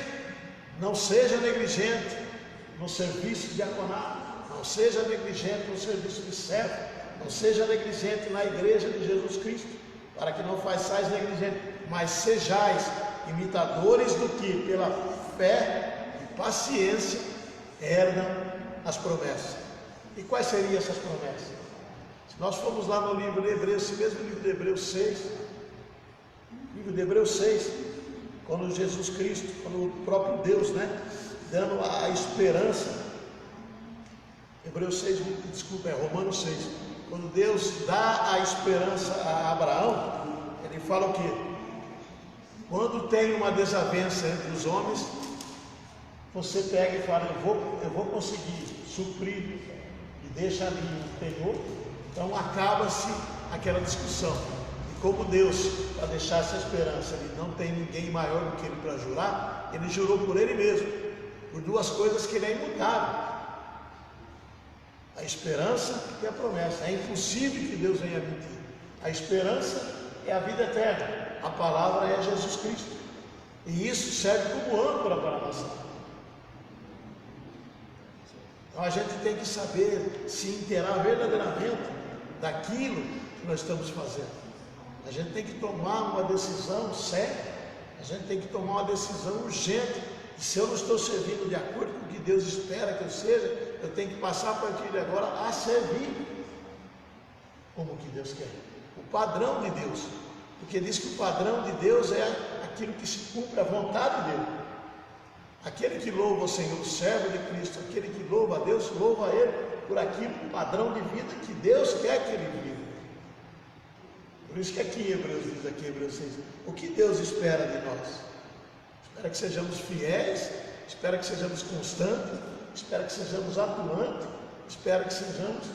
não seja negligente no serviço de diaconato, não seja negligente no serviço de servo, não seja negligente na igreja de Jesus Cristo, para que não façais negligente, mas sejais imitadores do que pela fé e paciência herdam as promessas. E quais seriam essas promessas? Se nós formos lá no livro de Hebreus, esse mesmo livro de Hebreus 6, livro de Hebreus 6, quando Jesus Cristo, quando o próprio Deus, dando a esperança, Hebreus 6, desculpa, Romanos 6, quando Deus dá a esperança a Abraão, ele fala o quê? Quando tem uma desavença entre os homens, você pega e fala, eu vou conseguir suprir e deixa ali o Senhor, então acaba-se aquela discussão. E como Deus, para deixar essa esperança, ele não tem ninguém maior do que ele para jurar, ele jurou por ele mesmo, por duas coisas que ele é imutável: a esperança e a promessa. É impossível que Deus venha mentir. A esperança é a vida eterna, a palavra é Jesus Cristo, e isso serve como âncora para a nação. Então a gente tem que saber se inteirar verdadeiramente daquilo que nós estamos fazendo. A gente tem que tomar uma decisão séria, a gente tem que tomar uma decisão urgente. E se eu não estou servindo de acordo com o que Deus espera que eu seja, eu tenho que passar a partir de agora a servir como que Deus quer, o padrão de Deus, porque diz que o padrão de Deus é aquilo que se cumpre a vontade dele. Aquele que louva o Senhor, o servo de Cristo, aquele que louva a Deus, louva a Ele por aquilo, o padrão de vida que Deus quer que ele viva. Por isso que aqui em Hebreus diz, aqui em Hebreus 6, o que Deus espera de nós? Espera que sejamos fiéis, espera que sejamos constantes, espera que sejamos atuantes, espera que sejamos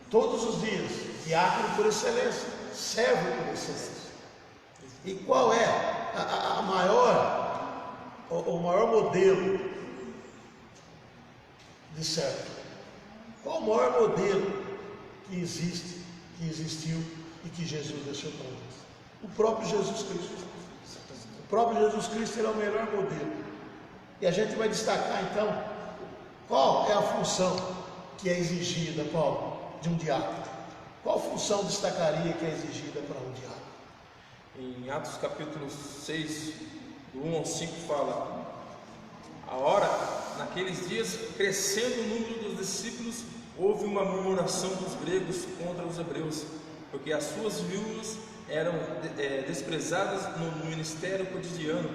todos os dias diácono por excelência, servo por excelência. E qual é o maior modelo de servo? Qual o maior modelo que existe, que existiu e que Jesus deixou para nós? O próprio Jesus Cristo. O próprio Jesus Cristo ele é o melhor modelo. E a gente vai destacar então qual é a função que é exigida, Paulo, de um diácono. Qual função destacaria que é exigida para um diácono?
Em Atos capítulo 6, do 1 ao 5 fala: a hora, naqueles dias, crescendo o número dos discípulos, houve uma murmuração dos gregos contra os hebreus, porque as suas viúvas eram desprezadas no ministério cotidiano.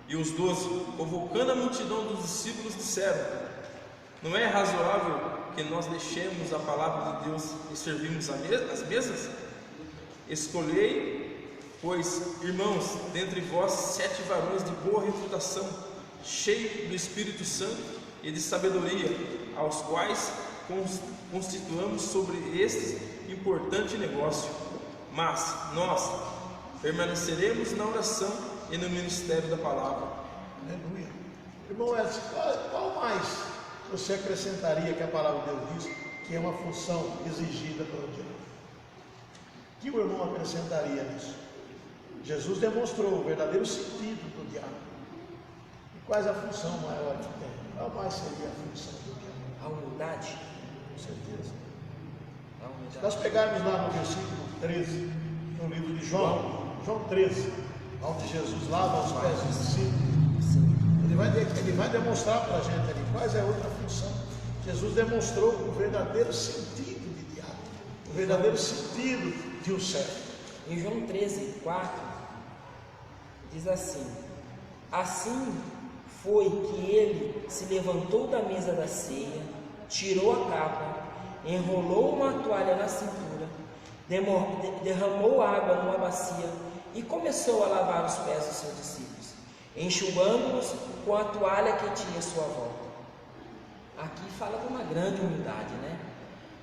E os 12, convocando a multidão dos discípulos, disseram: não é razoável que nós deixemos a palavra de Deus e servimos as mesas? Escolhei, pois, irmãos, dentre vós 7 varões de boa reputação, cheios do Espírito Santo e de sabedoria, aos quais constituamos sobre este importante negócio. Mas nós permaneceremos na oração e no ministério da palavra.
Aleluia. Irmão Edson, qual mais você acrescentaria que a palavra de Deus diz que é uma função exigida para o diácono? O que o irmão acrescentaria nisso? Jesus demonstrou o verdadeiro sentido do diácono. E quais a função maior que tem? Qual mais seria a função do diácono?
A humildade.
Com certeza.
A humildade.
Se nós pegarmos lá no versículo 13, no livro de João 13, onde Jesus lava os pés dos discípulos, ele vai demonstrar para a gente ali quais é a outra função. Jesus demonstrou o verdadeiro sentido de diácono, o verdadeiro sentido de um servo.
Em João 13, 4, diz assim: assim foi que ele se levantou da mesa da ceia, tirou a capa, enrolou uma toalha na cintura derramou água numa bacia e começou a lavar os pés dos seus discípulos, enxugando-os com a toalha que tinha à sua volta. Aqui fala de uma grande humildade, né?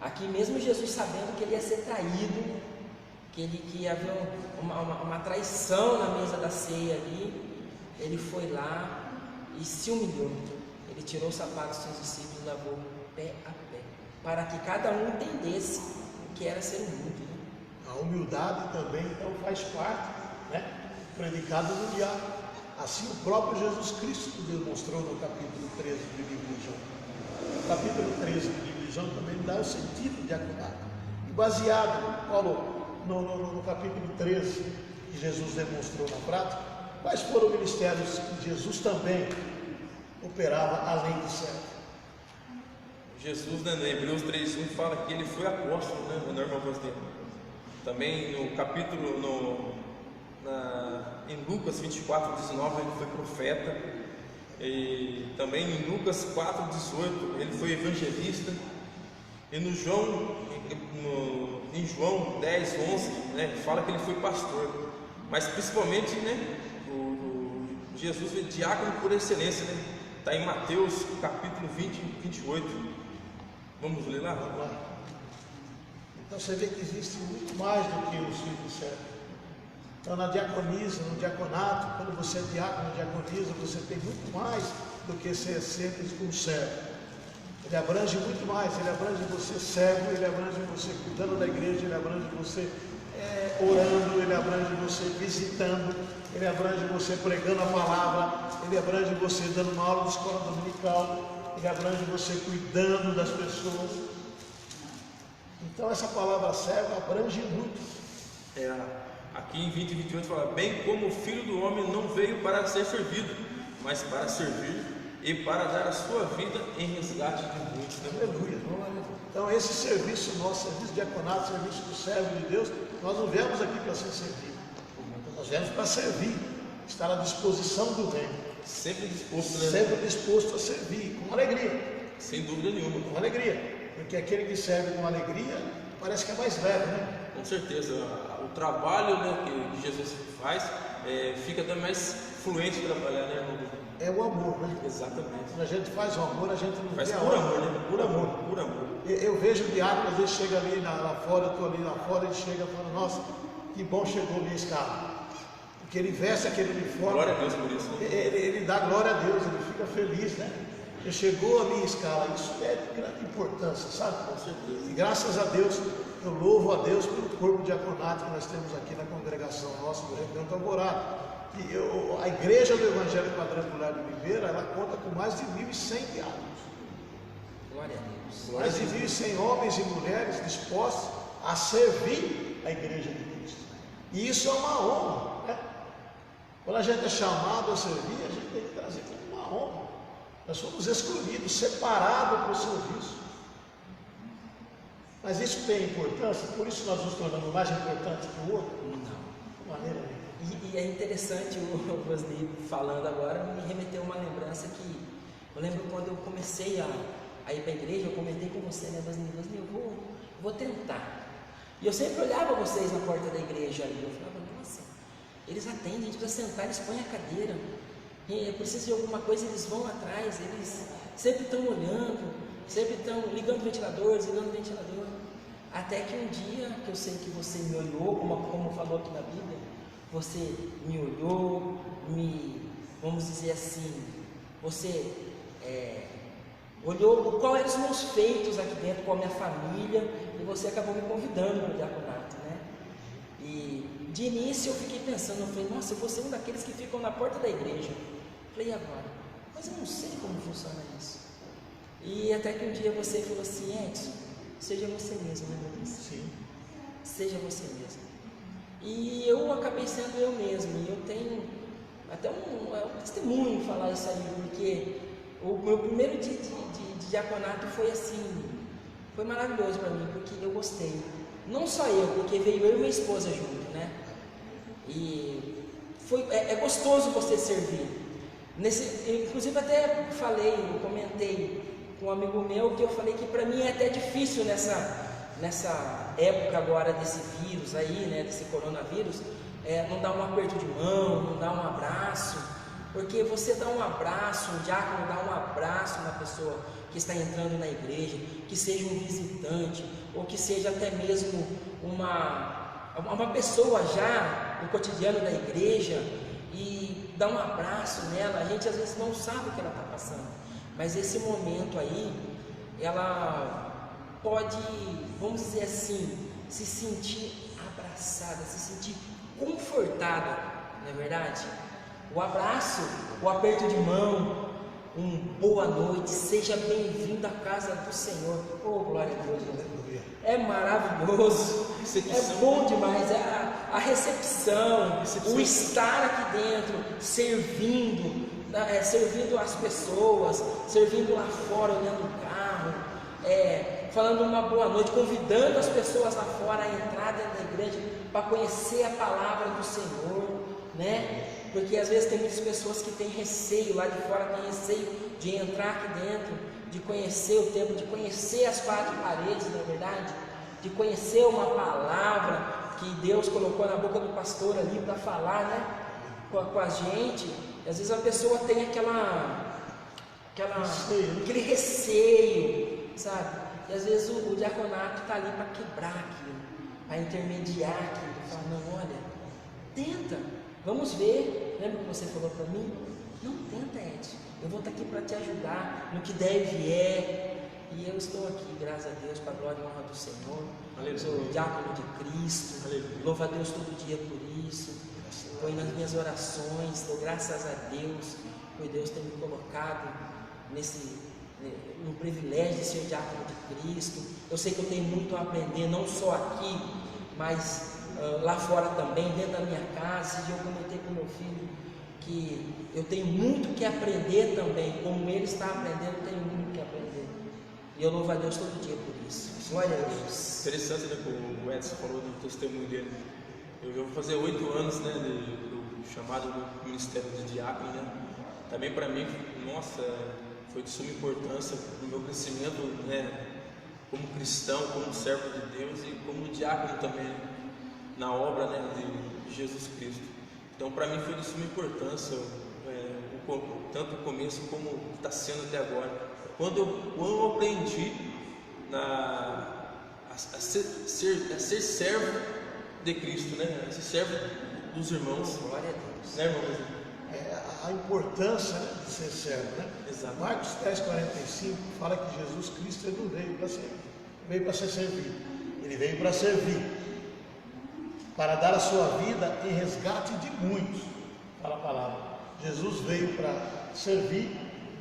Aqui mesmo Jesus sabendo que ele ia ser traído, que havia uma traição na mesa da ceia ali, ele foi lá e se humilhou. Ele tirou os sapatos dos seus discípulos e lavou pé a pé, para que cada um entendesse o que era ser humilde, né?
A humildade também então faz parte, né, predicado no diálogo. Assim o próprio Jesus Cristo demonstrou no capítulo 13 do livro de João. O capítulo 13 do livro de João também dá o sentido de diaconato. E baseado, Paulo, no capítulo 13 que Jesus demonstrou na prática, quais foram os ministérios que Jesus também operava além do céu?
Jesus, né, no Hebreus 3:1 fala que ele foi apóstolo, né, no irmão Vosney. Também no capítulo, em Lucas 24:19 ele foi profeta. E também em Lucas 4:18 ele foi evangelista. E em João 10:11, né, fala que ele foi pastor. Mas principalmente, né, Jesus foi diácono por excelência, né? Está em Mateus capítulo 28. Vamos ler lá?
Vamos lá. Então você vê que existe muito mais do que o simples servo. Então na diaconisa, no diaconato, quando você é diácono, diaconisa, você tem muito mais do que ser simples um servo. Ele abrange muito mais, ele abrange você servo, ele abrange você cuidando da igreja, ele abrange você orando, ele abrange você visitando, ele abrange você pregando a palavra, ele abrange você dando uma aula de escola dominical, ele abrange você cuidando das pessoas. Então essa palavra servo abrange muito.
Aqui em 20:28 fala: bem como o Filho do Homem não veio para ser servido, mas para servir e para dar a sua vida em resgate de muitos.
Aleluia. Então esse serviço nosso, serviço de diaconato, serviço do servo de Deus, nós não viemos aqui para ser servido, nós viemos para servir, estar à disposição do reino.
Sempre disposto, né?
Sempre disposto a servir, com alegria.
Sem dúvida nenhuma.
Com alegria, porque aquele que serve com alegria parece que é mais leve, né?
Com certeza, o trabalho, né, que Jesus faz fica até mais fluente trabalhar, né, irmão?
É o amor, né?
Exatamente.
Quando a gente faz o amor, a gente não
Faz
vê a
por
hora.
amor, né?
Por amor.
Por amor.
Eu vejo o diácono, às vezes chega ali lá fora, eu estou ali lá fora, ele chega e fala: nossa, que bom chegou a minha escala. Porque ele veste aquele uniforme.
Glória a Deus por isso, né?
Ele dá glória a Deus, ele fica feliz, né? Ele chegou a minha escala. Isso é de grande importância, sabe?
Com certeza.
E graças a Deus, eu louvo a Deus pelo corpo diaconato que nós temos aqui na congregação nossa do Recanto Alvorada. E a igreja do Evangelho Quadrangular de Oliveira, ela conta com mais de 1.100 diáconos.
Glória a Deus.
Mais de 1.100 homens e mulheres dispostos a servir a igreja de Cristo. E isso é uma honra, né? Quando a gente é chamado a servir, a gente tem que trazer como uma honra. Nós somos escolhidos, separados para o serviço. Mas isso tem importância, por isso nós nos tornamos mais importantes que o outro?
Não.
De maneira nenhuma.
E é interessante o Vosney falando agora, me remeteu uma lembrança que eu lembro quando eu comecei a ir para a igreja, eu comentei com você, né, Vosney, eu vou tentar. E eu sempre olhava vocês na porta da igreja ali, eu falava: nossa, eles atendem, a gente precisa sentar, eles põem a cadeira, e precisa de alguma coisa, eles vão atrás, eles sempre estão olhando, sempre estão ligando o ventilador, desligando o ventilador. Até que um dia, que eu sei que você me olhou, como falou aqui na Bíblia, você me olhou, vamos dizer assim, você olhou quais eram os meus feitos aqui dentro com a minha família, e você acabou me convidando para o diaconato, né? E de início eu fiquei pensando, eu falei: nossa, eu vou ser um daqueles que ficam na porta da igreja. Eu falei: e agora? Mas eu não sei como funciona isso. E até que um dia você falou assim: Edson, seja você mesmo, né, meu Deus?
Sim.
Seja você mesmo. E eu acabei sendo eu mesmo, e eu tenho até um testemunho em falar isso aí, porque o meu primeiro dia de diaconato foi assim, foi maravilhoso para mim, porque eu gostei. Não só eu, porque veio eu e minha esposa junto, né? E é gostoso você servir. Inclusive até eu comentei com um amigo meu, que eu falei que para mim é até difícil nessa época agora desse vírus aí, né, desse coronavírus, não dá um aperto de mão, não dá um abraço, porque você dá um abraço, um diácono dá um abraço na pessoa que está entrando na igreja, que seja um visitante, ou que seja até mesmo uma pessoa já no cotidiano da igreja, e dá um abraço nela. A gente às vezes não sabe o que ela está passando, mas esse momento aí, ela pode, vamos dizer assim, se sentir abraçada, se sentir confortada, não é verdade? O abraço, o aperto de mão, boa noite, seja bem-vindo à casa do Senhor. Oh, glória a Deus, é maravilhoso, é bom demais, a recepção, o estar aqui dentro, servindo as pessoas, servindo lá fora, olhando o carro, falando uma boa noite, convidando as pessoas lá fora a entrar dentro da igreja para conhecer a palavra do Senhor, né? Porque às vezes tem muitas pessoas que têm receio lá de fora, têm receio de entrar aqui dentro, de conhecer o templo, de conhecer as quatro paredes, não é verdade? De conhecer uma palavra que Deus colocou na boca do pastor ali para falar, né? Com a gente. E às vezes a pessoa tem aquele receio, sabe? E às vezes o diaconato está ali para quebrar aquilo, para intermediar aquilo, para falar, não, olha, tenta, vamos ver. Lembra que você falou para mim? Não tenta, Ed, eu vou estar aqui para te ajudar no que deve e eu estou aqui, graças a Deus, para a glória e honra do Senhor. Aleluia. Sou diácono de Cristo. Aleluia. Louvo a Deus todo dia por isso. Foi nas minhas orações, dou graças a Deus por Deus ter me colocado no privilégio de ser diácono de Cristo. Eu sei que eu tenho muito a aprender, não só aqui, mas lá fora também, dentro da minha casa. E eu comentei com meu filho que eu tenho muito que aprender também, como ele está aprendendo, eu tenho muito que aprender. E eu louvo a Deus todo dia por isso. Glória a Deus.
Interessante, né, que o Edson falou do testemunho dele. Eu vou fazer 8 anos, né, do chamado do ministério de diácono, né. Também para mim, nossa, foi de suma importância no meu crescimento, né, como cristão, como servo de Deus e como diácono também na obra, né, de Jesus Cristo. Então, para mim foi de suma importância, tanto o começo como está sendo até agora. Quando eu aprendi a ser servo de Cristo, né, a ser servo dos irmãos. Glória a Deus. Né, irmãos?
A importância, né, de ser servo, né?
Exato.
Marcos 10:45 fala que Jesus Cristo ele não veio para ser, veio para ser servido. Ele veio para servir, para dar a sua vida em resgate de muitos. Fala a palavra. Jesus veio para servir,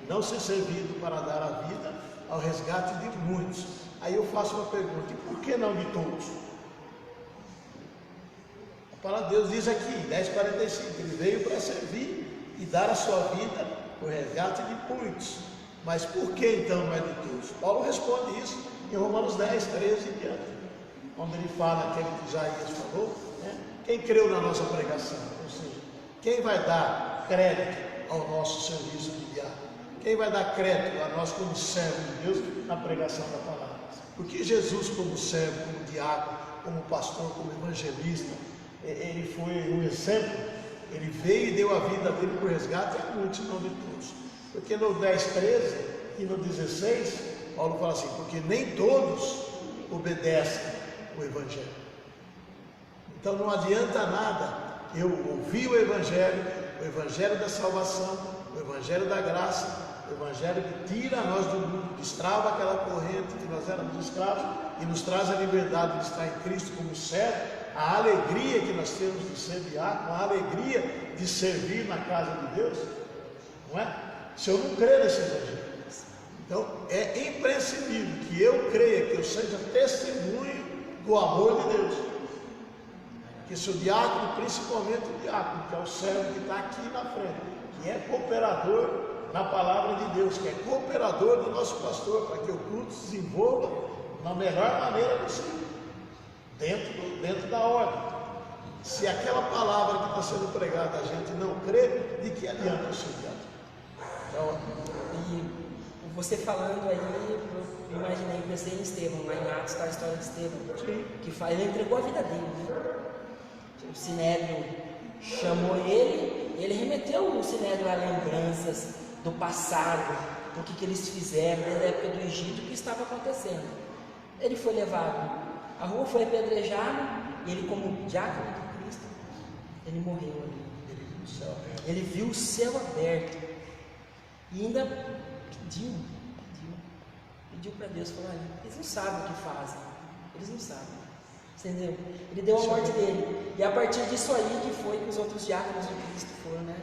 não ser servido, para dar a vida ao resgate de muitos. Aí eu faço uma pergunta: e por que não de todos? A palavra de Deus diz aqui, 10:45, ele veio para servir e dar a sua vida por resgate de muitos. Mas por que então não é de todos? Paulo responde isso em Romanos 10:13 e diante, onde ele fala aquele que Isaías falou, né? Quem creu na nossa pregação, ou seja, quem vai dar crédito ao nosso serviço de diácono? Quem vai dar crédito a nós como servo de Deus na pregação da palavra? Porque Jesus, como servo, como diácono, como pastor, como evangelista, ele foi um exemplo. Ele veio e deu a vida dele por resgate a muitos, não de todos. Porque no 10:13 e no 16, Paulo fala assim: porque nem todos obedecem o Evangelho. Então não adianta nada eu ouvir o Evangelho da salvação, o Evangelho da graça, o Evangelho que tira nós do mundo, que destrava aquela corrente que nós éramos escravos e nos traz a liberdade de estar em Cristo como servo. A alegria que nós temos de ser diácono, a alegria de servir na casa de Deus, não é? Se eu não crer nesse Evangelho, então é imprescindível que eu creia, que eu seja testemunho do amor de Deus. Que se o diácono, principalmente o diácono, que é o servo que está aqui na frente, que é cooperador na palavra de Deus, que é cooperador do nosso pastor, para que o culto se desenvolva na melhor maneira possível. Dentro da ordem. Se aquela palavra que está sendo pregada a gente não crê, de que adianta o seu diácono?
Então, e Você falando aí, eu imaginei, pensei em Estevão, lá em Atos está a história de Estevão, ele entregou a vida dele, né? O Sinédrio chamou ele remeteu o Sinédrio a lembranças do passado, do que eles fizeram desde a época do Egito, o que estava acontecendo. Ele foi levado, a rua foi apedrejada, e ele, como diácono de Cristo, ele morreu ali. Ele viu o céu aberto e ainda pediu para Deus, falou: eles não sabem o que fazem, eles não sabem, entendeu? Ele deu a morte dele, e a partir disso aí que foi que os outros diáconos de Cristo foram, né?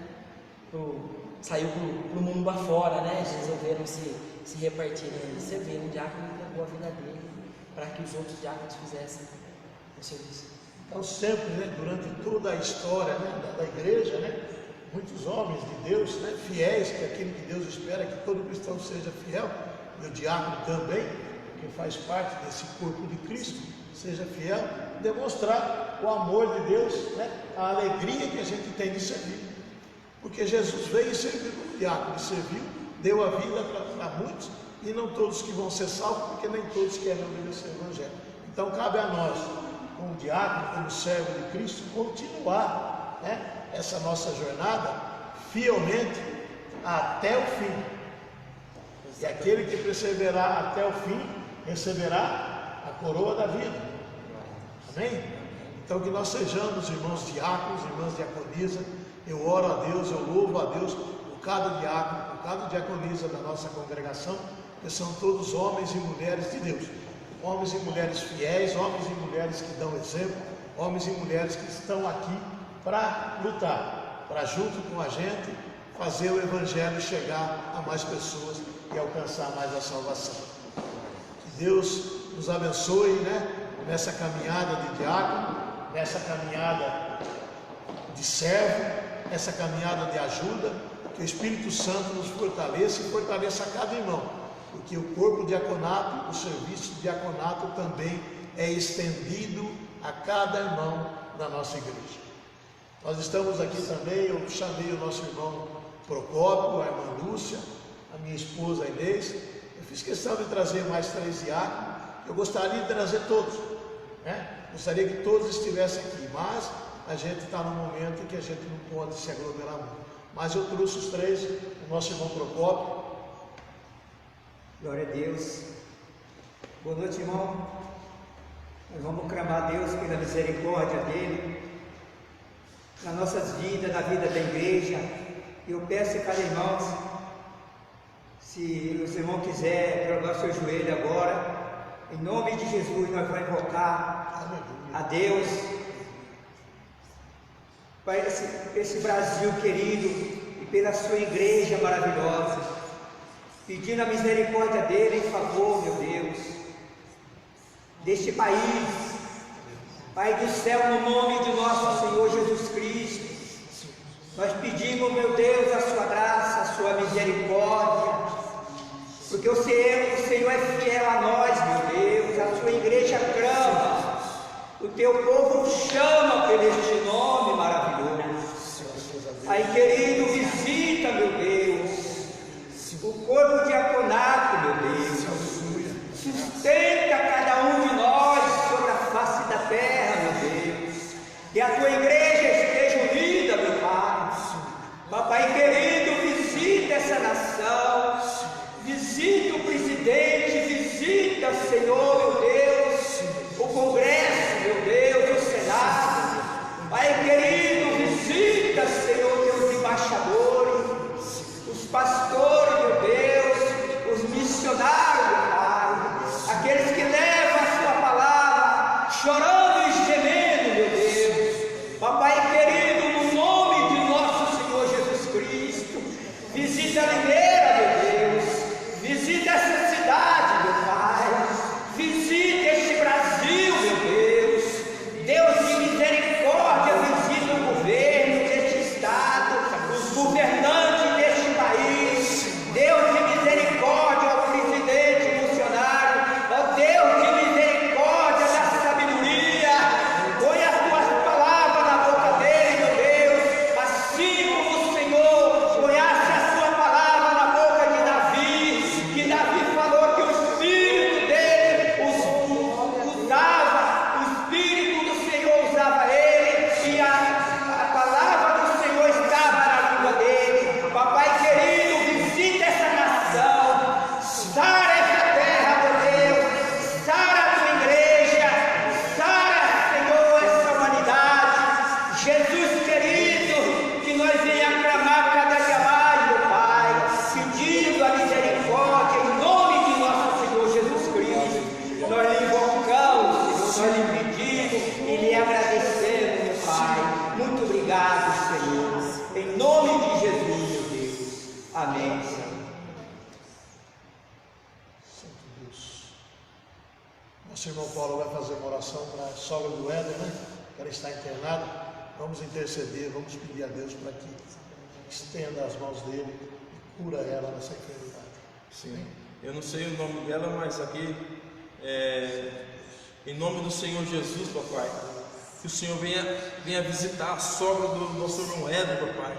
Saiu para o mundo afora, né? Eles resolveram se repartir. Você vê, um diácono entregou a vida dele para que os outros diáconos fizessem o serviço.
Então sempre, né, durante toda a história, né, da igreja, né, muitos homens de Deus, né, fiéis, que é aquilo que Deus espera que todo cristão seja fiel, e o diácono também, que faz parte desse corpo de Cristo, seja fiel, demonstrar o amor de Deus, né, a alegria que a gente tem de servir. Porque Jesus veio e serviu como diácono, serviu, deu a vida para muitos, e não todos que vão ser salvos, porque nem todos querem obedecer o Evangelho. Então cabe a nós, como diácono, como servo de Cristo, continuar, né, essa nossa jornada fielmente até o fim. E aquele que perseverar até o fim receberá a coroa da vida. Amém? Então que nós sejamos irmãos diáconos, irmãs diaconisa. Eu oro a Deus, eu louvo a Deus por cada diácono, por cada diaconisa da nossa congregação, que são todos homens e mulheres de Deus. Homens e mulheres fiéis, homens e mulheres que dão exemplo, homens e mulheres que estão aqui para lutar, para junto com a gente fazer o Evangelho chegar a mais pessoas e alcançar mais a salvação. Que Deus nos abençoe, né, nessa caminhada de diácono, nessa caminhada de servo, nessa caminhada de ajuda, que o Espírito Santo nos fortaleça e fortaleça a cada irmão, porque o corpo diaconato, o serviço de diaconato também é estendido a cada irmão da nossa igreja. Nós estamos aqui também, eu chamei o nosso irmão Procópio, a irmã Lúcia, a minha esposa Inês. Eu fiz questão de trazer mais 3 diáconos. Eu gostaria de trazer todos, né? Gostaria que todos estivessem aqui, mas a gente está num momento em que a gente não pode se aglomerar muito. Mas eu trouxe os 3, o nosso irmão Procópio.
Glória a Deus. Boa noite, irmão. Nós vamos clamar a Deus pela misericórdia dele nas nossas vidas, na vida da igreja. Eu peço a cada irmão, se os irmãos quiserem dobrar seu joelho agora, em nome de Jesus nós vamos invocar a Deus para esse Brasil querido e pela sua igreja maravilhosa, pedindo a misericórdia dele em favor, meu Deus, deste país. Pai do céu, no nome de nosso Senhor Jesus Cristo, nós pedimos, meu Deus, a sua graça, a sua misericórdia, porque o Senhor é fiel a nós, meu Deus, a sua igreja clama, o teu povo chama por este nome maravilhoso. Pai querido, visita, meu Deus, o corpo diaconato, meu Deus, sustenta cada um de nós sobre a face da terra, meu Deus, que a tua igreja esteja unida, meu Pai. Papai querido, visita essa nação, visita o presidente, visita, Senhor, meu Deus, o Congresso, meu Deus, o Senado. Pai querido, visita, Senhor, teus embaixadores, os pastores, meu Deus, os missionários, meu Pai, aqueles que levam a sua palavra, chorando e gemendo, meu Deus. Papai querido, no nome de nosso Senhor Jesus Cristo, visita a Limeira, meu Deus, visita essa cidade, meu Pai, visita este Brasil, meu Deus, Deus de misericórdia, visita o governo deste estado, os governantes deste país, Deus de misericórdia ao presidente funcionário, ó Deus de misericórdia da sabedoria, põe as tuas palavras na boca dele, meu Deus, assim como o Senhor conhece a sua palavra Amém, Senhor.
Santo Deus. Nosso irmão Paulo vai fazer uma oração para a sogra do Éder, né? Que ela está internada. Vamos interceder, vamos pedir a Deus para que estenda as mãos dele e cura ela nessa enfermidade.
Sim. Eu não sei o nome dela, mas aqui, em nome do Senhor Jesus, papai, que o Senhor venha visitar a sogra do nosso irmão Éder, papai.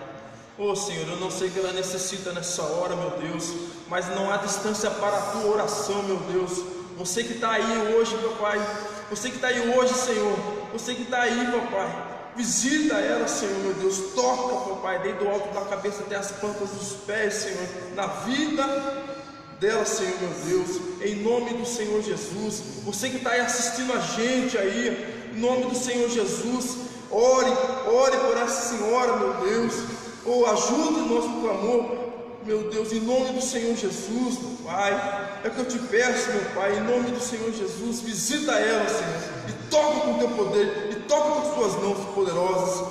Oh Senhor, eu não sei o que ela necessita nessa hora, meu Deus, mas não há distância para a tua oração, meu Deus. Você que está aí hoje, papai, você que está aí hoje, Senhor, você que está aí, papai, visita ela, Senhor, meu Deus, toca, papai, desde o alto da cabeça até as plantas dos pés, Senhor, na vida dela, Senhor, meu Deus, em nome do Senhor Jesus. Você que está aí assistindo a gente aí, em nome do Senhor Jesus, ore por essa senhora, meu Deus, ajude o nosso clamor, meu Deus, em nome do Senhor Jesus, meu Pai. É que eu te peço, meu Pai, em nome do Senhor Jesus, visita ela, Senhor, e toca com o teu poder, e toca com as tuas mãos poderosas,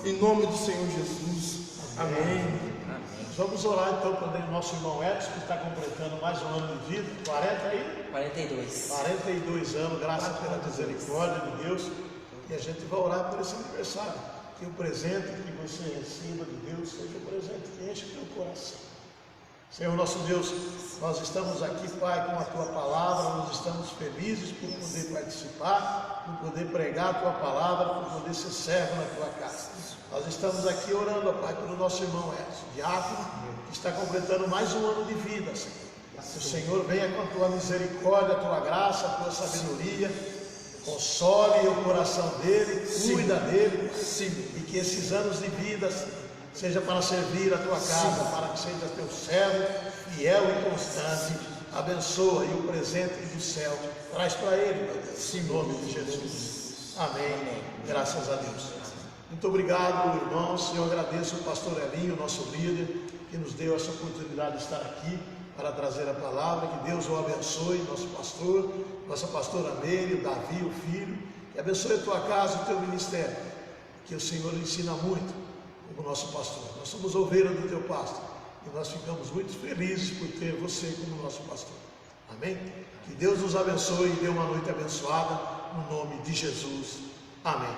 em nome do Senhor Jesus. Amém.
Vamos orar então para o nosso irmão Edson, que está completando mais um ano de vida, 42 anos, graças pela misericórdia de Deus, e a gente vai orar por esse aniversário, que o presente que você receba de Deus seja o presente que enche o teu coração. Senhor nosso Deus, nós estamos aqui, Pai, com a Tua Palavra, nós estamos felizes por poder participar, por poder pregar a Tua Palavra, por poder ser servo na Tua casa. Nós estamos aqui orando, Pai, pelo nosso irmão Edson, diácono, que está completando mais um ano de vida, Senhor. Que o Senhor venha com a Tua misericórdia, a Tua graça, a Tua sabedoria, console o coração dele, cuida dele, e que esses anos de vida seja para servir a tua casa, para que seja teu servo, fiel e constante. Abençoa e o presente do céu traz para ele, meu Deus, em nome de Jesus. Amém. Graças a Deus. Muito obrigado, irmãos. Eu agradeço o pastor Elinho, nosso líder, que nos deu essa oportunidade de estar aqui para trazer a palavra. Que Deus o abençoe, nosso pastor, nossa pastora Meire, o Davi, o filho. Que abençoe a tua casa, o teu ministério. Que o Senhor ensina muito o nosso pastor. Nós somos ovelhas do teu pasto e nós ficamos muito felizes por ter você como nosso pastor. Amém? Que Deus nos abençoe e dê uma noite abençoada no nome de Jesus. Amém.